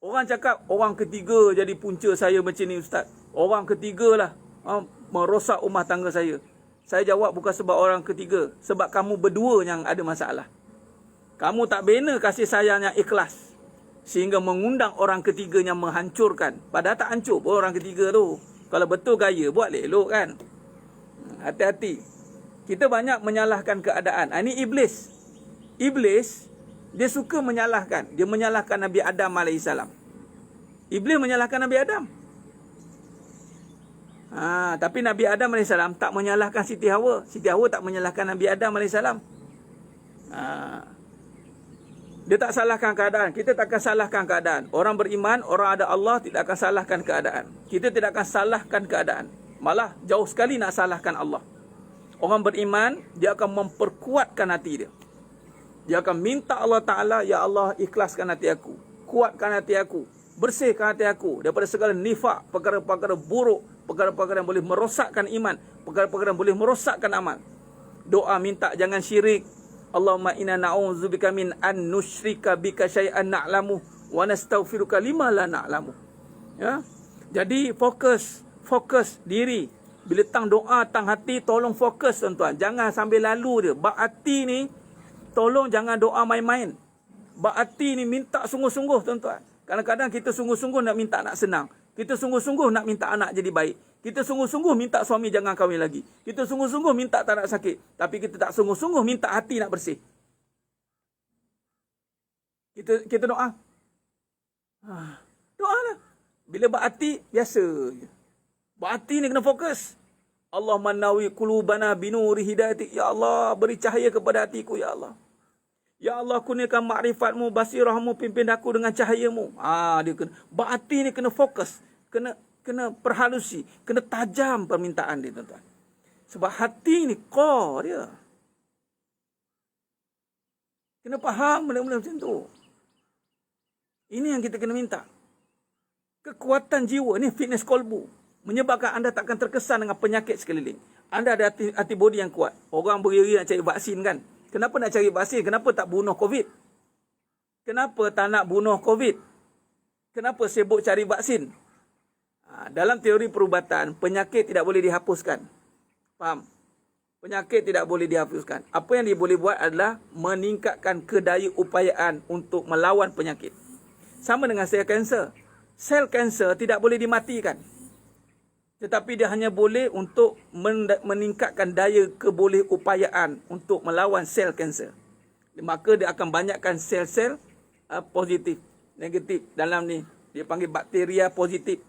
Orang cakap orang ketiga jadi punca saya macam ni ustaz. Orang ketiga lah merosak rumah tangga saya. Saya jawab bukan sebab orang ketiga. Sebab kamu berdua yang ada masalah. Kamu tak bina kasih sayang yang ikhlas. Sehingga mengundang orang ketiga yang menghancurkan. Padahal tak hancur pun orang ketiga tu. Kalau betul gaya, buat elok kan. Hati-hati. Kita banyak menyalahkan keadaan. Ini iblis. Iblis, dia suka menyalahkan. Dia menyalahkan Nabi Adam AS. Iblis menyalahkan Nabi Adam. Tapi Nabi Adam AS tak menyalahkan Siti Hawa. Siti Hawa tak menyalahkan Nabi Adam AS. Dia tak salahkan keadaan. Kita tak akan salahkan keadaan. Orang beriman, orang ada Allah tidak akan salahkan keadaan. Kita tidak akan salahkan keadaan. Malah jauh sekali nak salahkan Allah. Orang beriman, dia akan memperkuatkan hati dia. Dia akan minta Allah Ta'ala, ya Allah ikhlaskan hati aku. Kuatkan hati aku. Bersihkan hati aku daripada segala nifak, perkara-perkara buruk, perkara-perkara yang boleh merosakkan iman, perkara-perkara yang boleh merosakkan amal. Doa minta jangan syirik. Allahumma inna na'udzubika min an nusyrika bika syai'an na'lamu wa nastaghfiruka lima la na'lamu. Ya. Jadi fokus diri. Bila tang doa, tang hati, tolong fokus tuan-tuan. Jangan sambil lalu dia. Bab hati ni tolong jangan doa main-main. Bab hati ni minta sungguh-sungguh tuan-tuan. Kadang-kadang kita sungguh-sungguh nak minta anak senang. Kita sungguh-sungguh nak minta anak jadi baik. Kita sungguh-sungguh minta suami jangan kahwin lagi. Kita sungguh-sungguh minta tak nak sakit. Tapi kita tak sungguh-sungguh minta hati nak bersih. Kita doa. Doa lah. Bila bab hati, biasa je. Bab hati ni kena fokus. Allah manawi qulubana binuri hidayatik. Ya Allah, beri cahaya kepada hatiku, ya Allah. Ya Allah, kurniakan makrifat-Mu, basirah-Mu, pimpin aku dengan cahaya-Mu. Dia kena. Bab hati ni kena fokus. Kena perhalusi. Kena tajam permintaan dia, tuan-tuan. Sebab hati ni core dia. Kena faham benda-benda macam tu. Ini yang kita kena minta. Kekuatan jiwa ni fitness kolbu. Menyebabkan anda takkan terkesan dengan penyakit sekeliling. Anda ada antibodi yang kuat. Orang beri nak cari vaksin kan. Kenapa nak cari vaksin? Kenapa tak bunuh COVID? Kenapa tak nak bunuh COVID? Kenapa sibuk cari vaksin? Dalam teori perubatan, penyakit tidak boleh dihapuskan. Faham? Penyakit tidak boleh dihapuskan. Apa yang dia boleh buat adalah meningkatkan kedaya upayaan untuk melawan penyakit. Sama dengan sel kanser. Sel kanser tidak boleh dimatikan. Tetapi dia hanya boleh untuk meningkatkan daya kebolehupayaan untuk melawan sel kanser. Maka dia akan banyakkan sel-sel positif, negatif dalam ni. Dia panggil bakteria positif.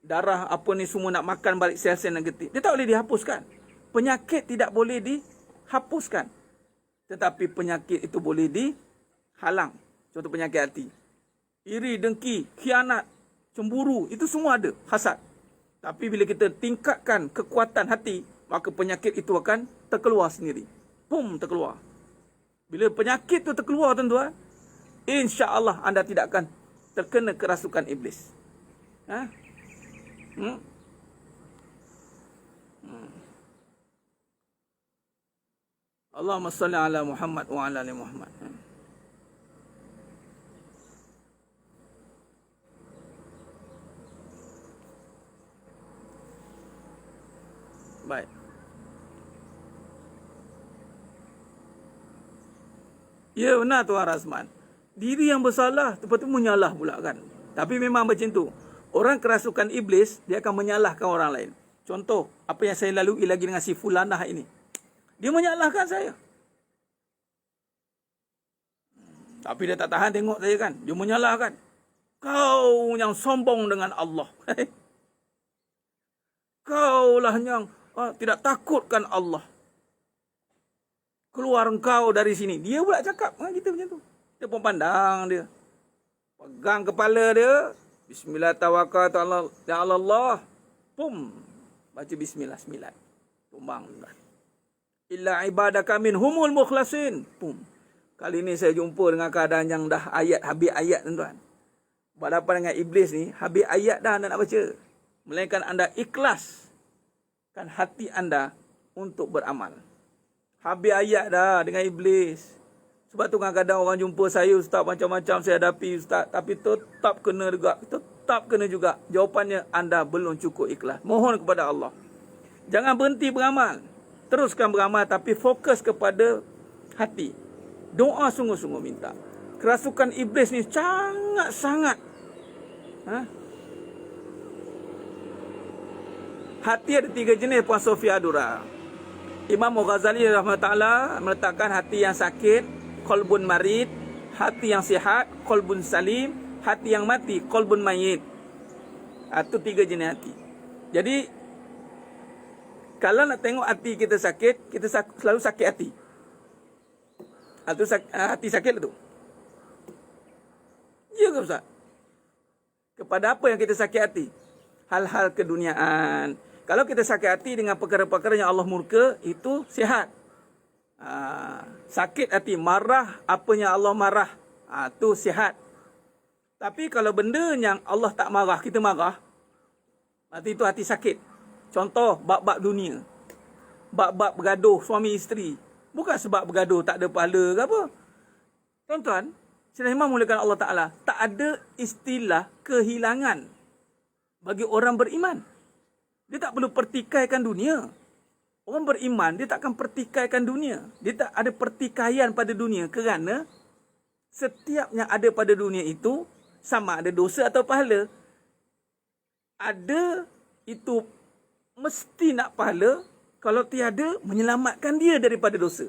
Darah apa ni semua nak makan balik sel-sel negatif. Dia tak boleh dihapuskan. Penyakit tidak boleh dihapuskan. Tetapi penyakit itu boleh dihalang. Contoh penyakit hati. Iri, dengki, khianat, cemburu. Itu semua ada. Hasad. Tapi bila kita tingkatkan kekuatan hati, maka penyakit itu akan terkeluar sendiri. Pum, terkeluar. Bila penyakit itu terkeluar, tuan-tuan, insya-Allah anda tidak akan terkena kerasukan iblis. Allahumma salli ala Muhammad wa ala ali Muhammad. Ya benar Tuan Rasman. Diri yang bersalah, lepas tu menyalah pula kan. Tapi memang macam tu. Orang kerasukan iblis, dia akan menyalahkan orang lain. Contoh, apa yang saya lalui lagi dengan si Fulanah ini. Dia menyalahkan saya. Tapi dia tak tahan tengok saya kan. Dia menyalahkan. Kau yang sombong dengan Allah. Kaulah yang tidak takutkan Allah. Keluar engkau dari sini. Dia pula cakap kita macam tu. Dia pun pandang dia. Pegang kepala dia. Bismillah tawakkaltu ala Allah. Pum. Baca bismillah 9. Tumbang. Illa ibadaka minhumul mukhlasin. Pum. Kali ni saya jumpa dengan keadaan yang dah habis ayat tuan-tuan. Berhadapan dengan iblis ni, habis ayat dah anda nak baca. Melainkan anda ikhlaskan hati anda untuk beramal. Habis ayat dah dengan iblis. Sebab tu kadang-kadang orang jumpa saya, ustaz, macam-macam saya hadapi ustaz. Tapi tetap kena juga. Tetap kena juga. Jawapannya, anda belum cukup ikhlas. Mohon kepada Allah. Jangan berhenti beramal. Teruskan beramal tapi fokus kepada hati. Doa sungguh-sungguh minta. Kerasukan iblis ni sangat-sangat. Hati ada 3 jenis Puan Sofia Adura. Imam Ghazali rahmatullah meletakkan hati yang sakit, qalbun marid, hati yang sihat, qalbun salim, hati yang mati, qalbun mayit. Itu 3 jenis hati. Jadi kalau nak tengok hati kita sakit, kita selalu sakit hati. Itu hati sakit lah tu. Ya ke Ustaz? Kepada apa yang kita sakit hati? Hal-hal keduniaan. Kalau kita sakit hati dengan perkara-perkara yang Allah murka, itu sihat. Sakit hati, marah apa yang Allah marah. Itu sihat. Tapi kalau benda yang Allah tak marah, kita marah, itu hati sakit. Contoh, bab-bab dunia. Bab-bab bergaduh suami isteri. Bukan sebab bergaduh tak ada pahala ke apa. Tuan-tuan, Sayyidina Imam mulakan Allah Ta'ala, tak ada istilah kehilangan bagi orang beriman. Dia tak perlu pertikaikan dunia. Orang beriman, dia tak akan pertikaikan dunia. Dia tak ada pertikaian pada dunia kerana setiap yang ada pada dunia itu sama ada dosa atau pahala. Ada itu mesti nak pahala, kalau tiada menyelamatkan dia daripada dosa.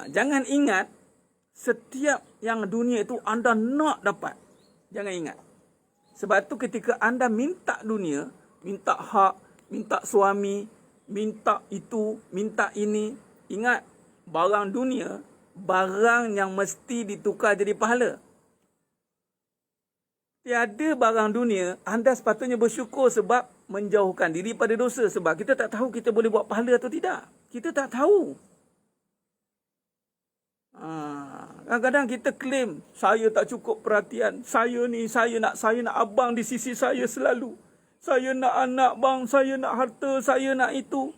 Jangan ingat setiap yang dunia itu anda nak dapat. Jangan ingat. Sebab tu ketika anda minta dunia, minta hak, minta suami, minta itu, minta ini, ingat barang dunia, barang yang mesti ditukar jadi pahala. Tiada barang dunia, anda sepatutnya bersyukur sebab menjauhkan diri pada dosa. Sebab kita tak tahu kita boleh buat pahala atau tidak. Kita tak tahu. Kadang-kadang kita klaim, saya tak cukup perhatian. Saya nak abang di sisi saya selalu. Saya nak anak bang, saya nak harta, saya nak itu.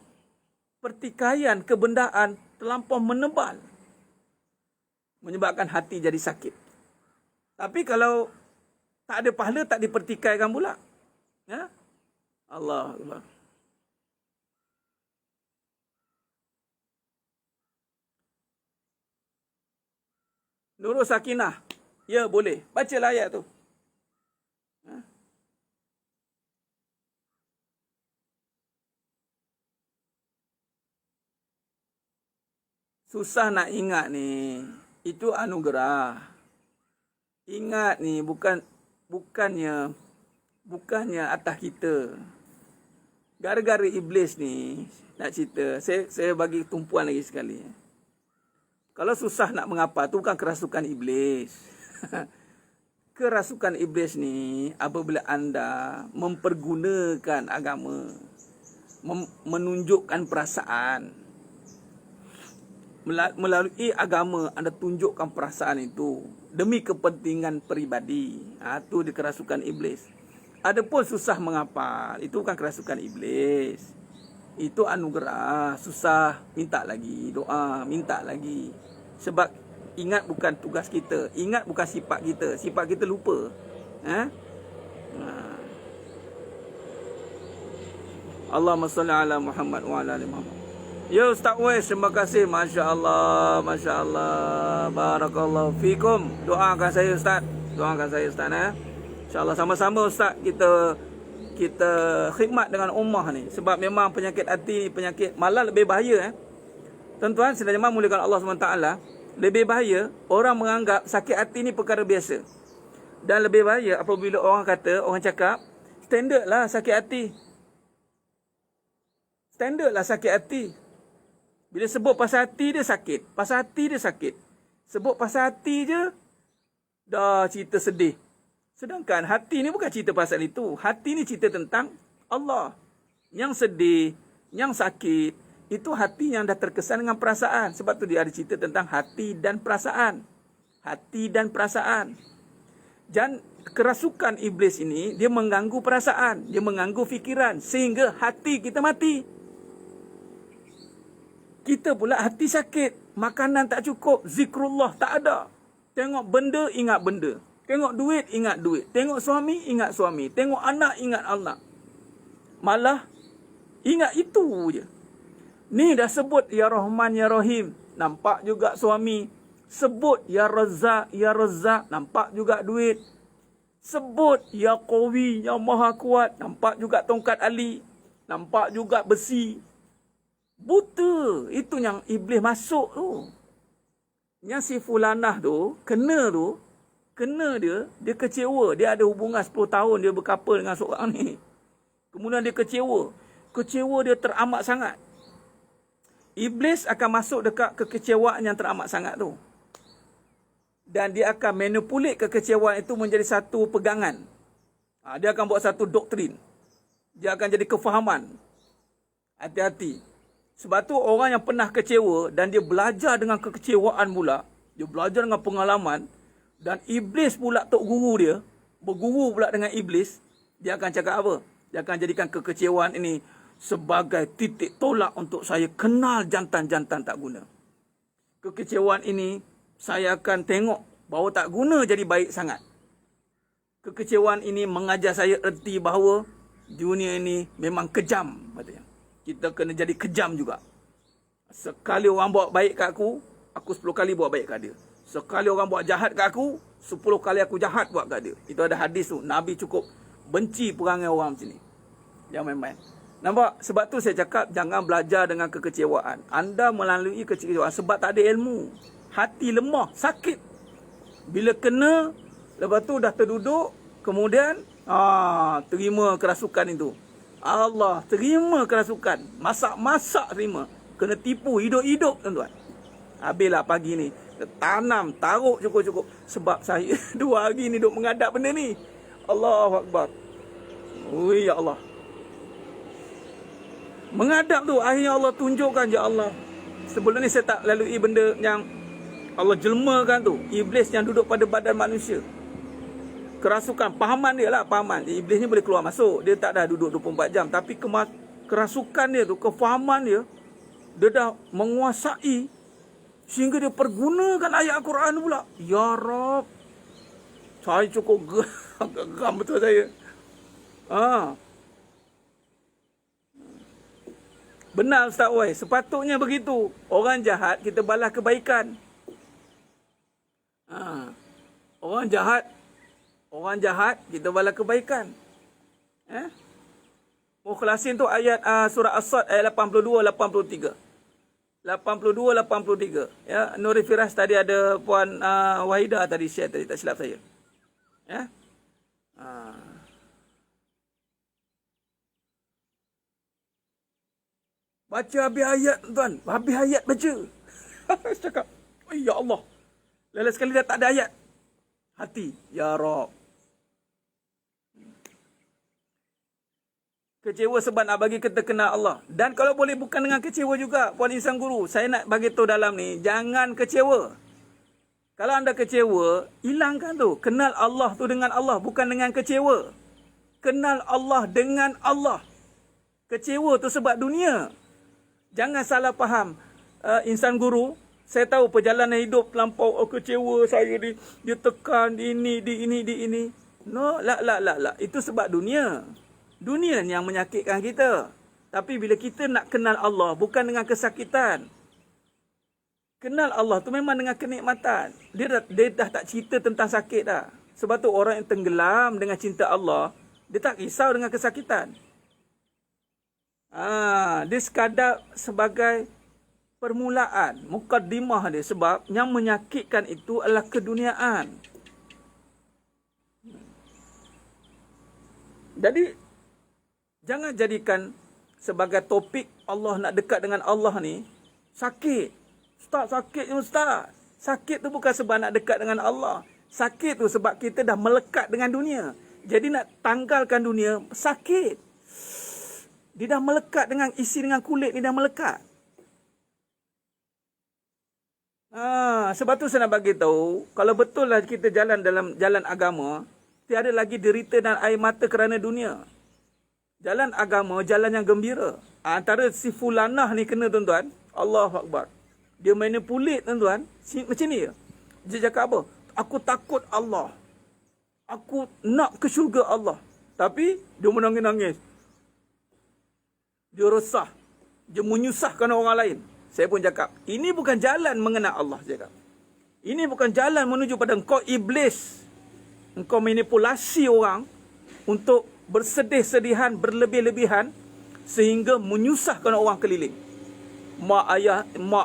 Pertikaian kebendaan terlampau menebal. Menyebabkan hati jadi sakit. Tapi kalau tak ada pahala, tak dipertikaikan pula. Ya? Allah Akbar. Nurul Sakinah. Ya, boleh. Bacalah ayat tu. Susah nak ingat ni. Itu anugerah. Ingat ni bukannya atas kita. Gara-gara iblis ni nak cerita. Saya bagi tumpuan lagi sekali. Kalau susah nak mengapa, tu bukan kerasukan iblis. Kerasukan iblis ni apabila anda mempergunakan agama, menunjukkan perasaan. Melalui agama anda tunjukkan perasaan itu demi kepentingan peribadi. Itu dia kerasukan iblis. Adapun susah menghafal, itu bukan kerasukan iblis. Itu anugerah. Susah, minta lagi. Doa, minta lagi. Sebab ingat bukan tugas kita. Ingat bukan sifat kita. Sifat kita lupa. Allahumma salli ala Muhammad wa ala ali Muhammad. Ya Ustaz Wais, terima kasih. Masya Allah, Masya Allah. Barakallahu fikum. Doakan saya Ustaz. Doakan saya Ustaz. InsyaAllah sama-sama Ustaz kita khidmat dengan ummah ni. Sebab memang penyakit hati, penyakit malah lebih bahaya. Tuan-tuan, sedang muliakan Allah SWT. Lebih bahaya, orang menganggap sakit hati ni perkara biasa. Dan lebih bahaya apabila orang cakap, standard lah sakit hati. Standard lah sakit hati. Bila sebut pasal hati dia sakit. Pasal hati dia sakit. Sebut pasal hati je, dah cerita sedih. Sedangkan hati ni bukan cerita pasal itu. Hati ni cerita tentang Allah. Yang sedih, yang sakit, itu hati yang dah terkesan dengan perasaan. Sebab tu dia ada cerita tentang hati dan perasaan. Hati dan perasaan. Dan kerasukan iblis ini, dia mengganggu perasaan. Dia mengganggu fikiran. Sehingga hati kita mati. Kita pula hati sakit. Makanan tak cukup. Zikrullah tak ada. Tengok benda, ingat benda. Tengok duit, ingat duit. Tengok suami, ingat suami. Tengok anak, ingat anak. Malah, ingat itu je. Ni dah sebut Ya Rahman, Ya Rahim. Nampak juga suami. Sebut Ya Razzaq, Ya Razzaq. Nampak juga duit. Sebut Ya Qawi, Ya Maha Kuat. Nampak juga tongkat Ali. Nampak juga besi. Buta. Itu yang iblis masuk tu. Yang si fulanah tu, kena dia kecewa. Dia ada hubungan 10 tahun dia berkapal dengan seorang ni. Kemudian dia kecewa. Kecewa dia teramat sangat. Iblis akan masuk dekat kekecewaan yang teramat sangat tu. Dan dia akan manipulate kekecewaan itu menjadi satu pegangan. Dia akan buat satu doktrin. Dia akan jadi kefahaman. Hati-hati. Sebab tu orang yang pernah kecewa dan dia belajar dengan kekecewaan pula, dia belajar dengan pengalaman, dan iblis pula tok guru dia, berguru pula dengan iblis, dia akan cakap apa? Dia akan jadikan kekecewaan ini sebagai titik tolak untuk saya kenal jantan-jantan tak guna. Kekecewaan ini saya akan tengok bahawa tak guna jadi baik sangat. Kekecewaan ini mengajar saya erti bahawa dunia ini memang kejam, katanya. Kita kena jadi kejam juga. Sekali orang buat baik kat aku 10 kali buat baik kat dia. Sekali orang buat jahat kat aku, 10 kali aku jahat buat kat dia. Itu ada hadis tu. Nabi cukup benci perangai orang macam ni. Jangan main-main. Nampak? Sebab tu saya cakap, jangan belajar dengan kekecewaan. Anda melalui kekecewaan sebab tak ada ilmu. Hati lemah, sakit. Bila kena, lepas tu dah terduduk, kemudian terima kerasukan itu. Allah, terima kerasukan. Masak-masak terima. Kena tipu hidup-hidup, tuan-tuan. Habislah pagi ni. Tanam, taruh cukup-cukup. Sebab saya 2 hari ni duk mengadap benda ni. Allahu Akbar. Ui, ya Allah. Mengadap tu, akhirnya Allah tunjukkan, ya Allah. Sebelum ni saya tak lalui benda yang Allah jelmakan tu. Iblis yang duduk pada badan manusia. Kerasukan, pahaman dia lah, pahaman. Iblis ni boleh keluar masuk. Dia tak dah duduk 24 jam. Tapi kerasukan dia tu, kefahaman dia, dia dah menguasai. Sehingga dia pergunakan ayat Al-Quran pula. Ya Rab. Saya cukup geram betul saya. Benar Ustaz Wai. Sepatutnya begitu. Orang jahat, kita balas kebaikan. Orang jahat, kita balas kebaikan. Mukhlasin tu ayat surah As-Sad ayat 82-83. 82-83. Ya, Nuri Firas tadi ada Puan Wahidah tadi share tadi, tak silap saya. Ya. Baca habis ayat, tuan. Habis ayat baca. Cakap, oh, ya Allah. Lalu sekali dah tak ada ayat. Hati, ya Rab. Kecewa sebab nak bagi kita kenal Allah. Dan kalau boleh bukan dengan kecewa juga, Puan Insan Guru. Saya nak bagi tahu dalam ni, jangan kecewa. Kalau anda kecewa, hilangkan tu. Kenal Allah tu dengan Allah, bukan dengan kecewa. Kenal Allah dengan Allah. Kecewa tu sebab dunia. Jangan salah faham. Insan Guru, saya tahu perjalanan hidup terlampau kecewa, saya dia tekan di ini. No, la. Itu sebab dunia. Dunia yang menyakitkan kita. Tapi bila kita nak kenal Allah, bukan dengan kesakitan. Kenal Allah tu memang dengan kenikmatan. Dia dah tak cerita tentang sakit dah. Sebab tu orang yang tenggelam dengan cinta Allah, dia tak risau dengan kesakitan. Dia sekadar sebagai permulaan, mukaddimah dia. Sebab yang menyakitkan itu adalah keduniaan. Jadi, jangan jadikan sebagai topik Allah nak dekat dengan Allah ni, sakit. Ustaz, sakit je Ustaz. Sakit tu bukan sebab nak dekat dengan Allah. Sakit tu sebab kita dah melekat dengan dunia. Jadi nak tanggalkan dunia, sakit. Dia dah melekat dengan isi dengan kulit, dia dah melekat. Sebab tu saya nak bagi tahu, kalau betul lah kita jalan dalam jalan agama, tiada lagi derita dan air mata kerana dunia. Jalan agama, jalan yang gembira. Antara si fulanah ni kena tuan-tuan, Allahu Akbar. Dia manipulate tuan-tuan, macam ni je. Dia cakap apa? Aku takut Allah. Aku nak ke syurga Allah. Tapi dia menangis-nangis. Dia resah. Dia menyusahkan orang lain. Saya pun cakap, ini bukan jalan mengenal Allah. Saya cakap. Ini bukan jalan menuju pada engkau iblis. Engkau manipulasi orang untuk bersedih-sedihan, berlebih-lebihan sehingga menyusahkan orang keliling. Mak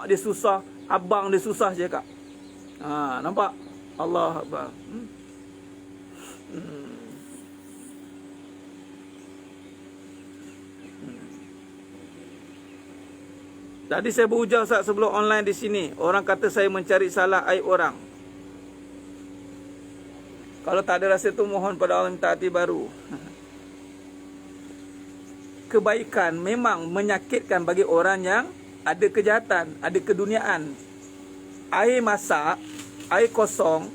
dia susah, abang dia susah, saya cakap. Nampak? Allah Akbar. Tadi saya berujar Ustaz sebelum online di sini. Orang kata saya mencari salah aib orang. Kalau tak ada rasa tu, mohon pada Allah minta hati baru. Kebaikan memang menyakitkan bagi orang yang ada kejahatan, ada keduniaan. Air masak, air kosong,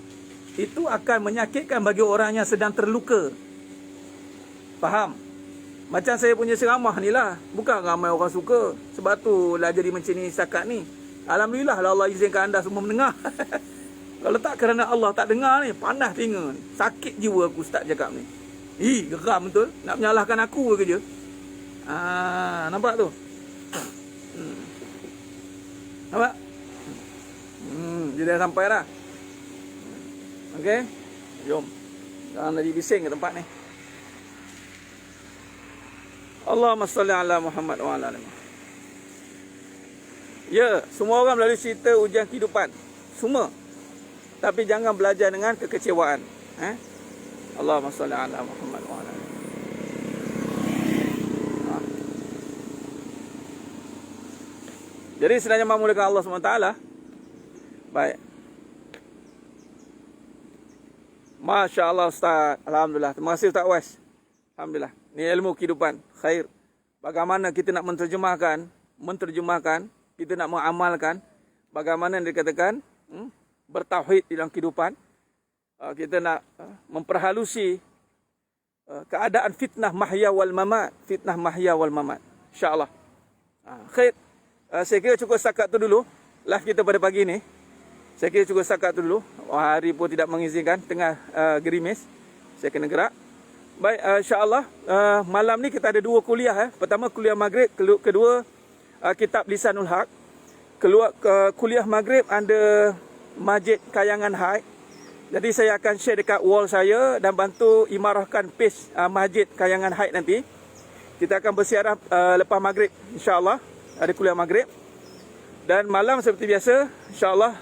itu akan menyakitkan bagi orang yang sedang terluka. Faham? Macam saya punya ceramah ni lah. Bukan ramai orang suka. Sebab tu lah jadi macam ni setakat ni. Alhamdulillah lah Allah izinkan anda semua mendengar. Kalau tak kerana Allah tak dengar ni, panas telinga ni. Sakit jiwa aku Ustaz cakap ni. Geram betul. Nak menyalahkan aku ke je. Nampak tu? Nampak? Dia dah sampai dah. Okey? Jom. Jangan lagi bising ke tempat ni. Allahumma salli ala Muhammad wa ala ali Muhammad. Ya, semua orang melalui cerita ujian kehidupan. Semua. Tapi jangan belajar dengan kekecewaan. Allahumma salli ala Muhammad wa ala ali. Jadi sebenarnya memulakan Allah SWT. Baik. Masya Allah Ustaz. Alhamdulillah. Terima kasih Ustaz Wais. Alhamdulillah. Ini ilmu kehidupan. Khair. Bagaimana kita nak menterjemahkan, kita nak mengamalkan. Bagaimana yang dikatakan, bertauhid dalam kehidupan. Kita nak memperhalusi keadaan fitnah mahya wal mamat. Fitnah mahya wal mamat. InsyaAllah. Khair. Saya kira cukup setakat tu dulu. Live kita pada pagi ni. Saya kira cukup setakat tu dulu. Hari pun tidak mengizinkan. Tengah gerimis. Saya kena gerak. Baik, insyaAllah. Malam ni kita ada 2 kuliah. Pertama kuliah Maghrib. Kedua kitab Lisanul Haq. Kuliah Maghrib ada Masjid Kayangan Haid. Jadi saya akan share dekat wall saya. Dan bantu imarahkan page Masjid Kayangan Haid nanti. Kita akan bersiarah lepas Maghrib. InsyaAllah. Ada kuliah Maghrib. Dan malam seperti biasa, insyaAllah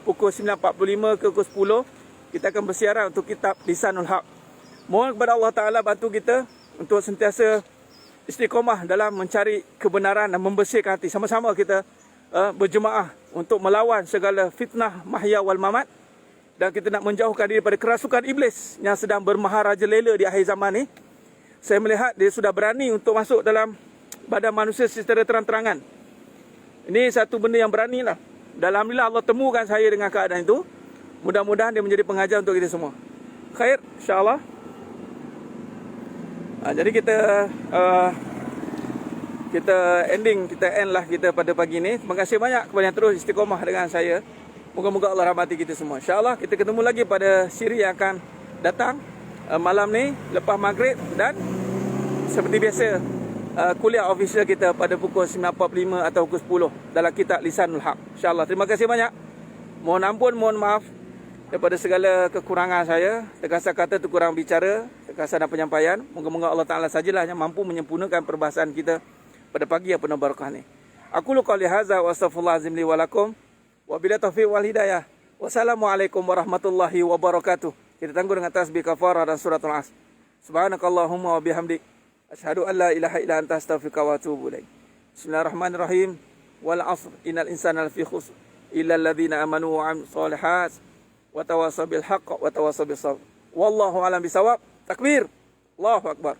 pukul 9.45 ke pukul 10, kita akan bersiaran untuk kitab Lisanul Haq. Mohon kepada Allah Ta'ala bantu kita untuk sentiasa istiqomah dalam mencari kebenaran dan membersihkan hati. Sama-sama kita berjemaah untuk melawan segala fitnah mahya wal mamat. Dan kita nak menjauhkan diri daripada kerasukan iblis yang sedang bermaharajalela di akhir zaman ni. Saya melihat dia sudah berani untuk masuk dalam badan manusia secara terang-terangan. Ini satu benda yang berani lah. Dan alhamdulillah Allah temukan saya dengan keadaan itu. Mudah-mudahan dia menjadi pengajar untuk kita semua. Khair, insyaAllah. Jadi kita end lah kita pada pagi ni. Terima kasih banyak kepada yang terus istiqomah dengan saya. Moga-moga Allah rahmati kita semua. InsyaAllah kita ketemu lagi pada siri yang akan datang malam ni lepas Maghrib. Dan seperti biasa kuliah official kita pada pukul 9.45 atau pukul 10 dalam kitab Lisanul Haq. InsyaAllah. Terima kasih banyak. Mohon ampun, mohon maaf daripada segala kekurangan saya. Terkasar kata terkurang bicara, terkasar dan penyampaian. Moga-moga Allah Ta'ala sajalah yang mampu menyempurnakan perbahasan kita pada pagi yang penuh barakah ni. Aku lu qali hadza wa astaghfirullahalazim li wa lakum. Wa bila taufiq wal hidayah. Wassalamualaikum warahmatullahi wabarakatuh. Kita tangguh dengan tasbih kafarah dan suratul Asr. Subhanakallahumma wa bihamdik. Asyhadu an la ilaha illa anta astaghfiruka wa atubu ilaik. Bismillahirrahmanirrahim. Wal 'asr innal insana lafi khusr illa alladhina amanu wa 'amilus shalihat wa tawasaw bil haqq wa tawasaw bis sabr. Wallahu a'lam bisawab. Takbir. Allahu akbar.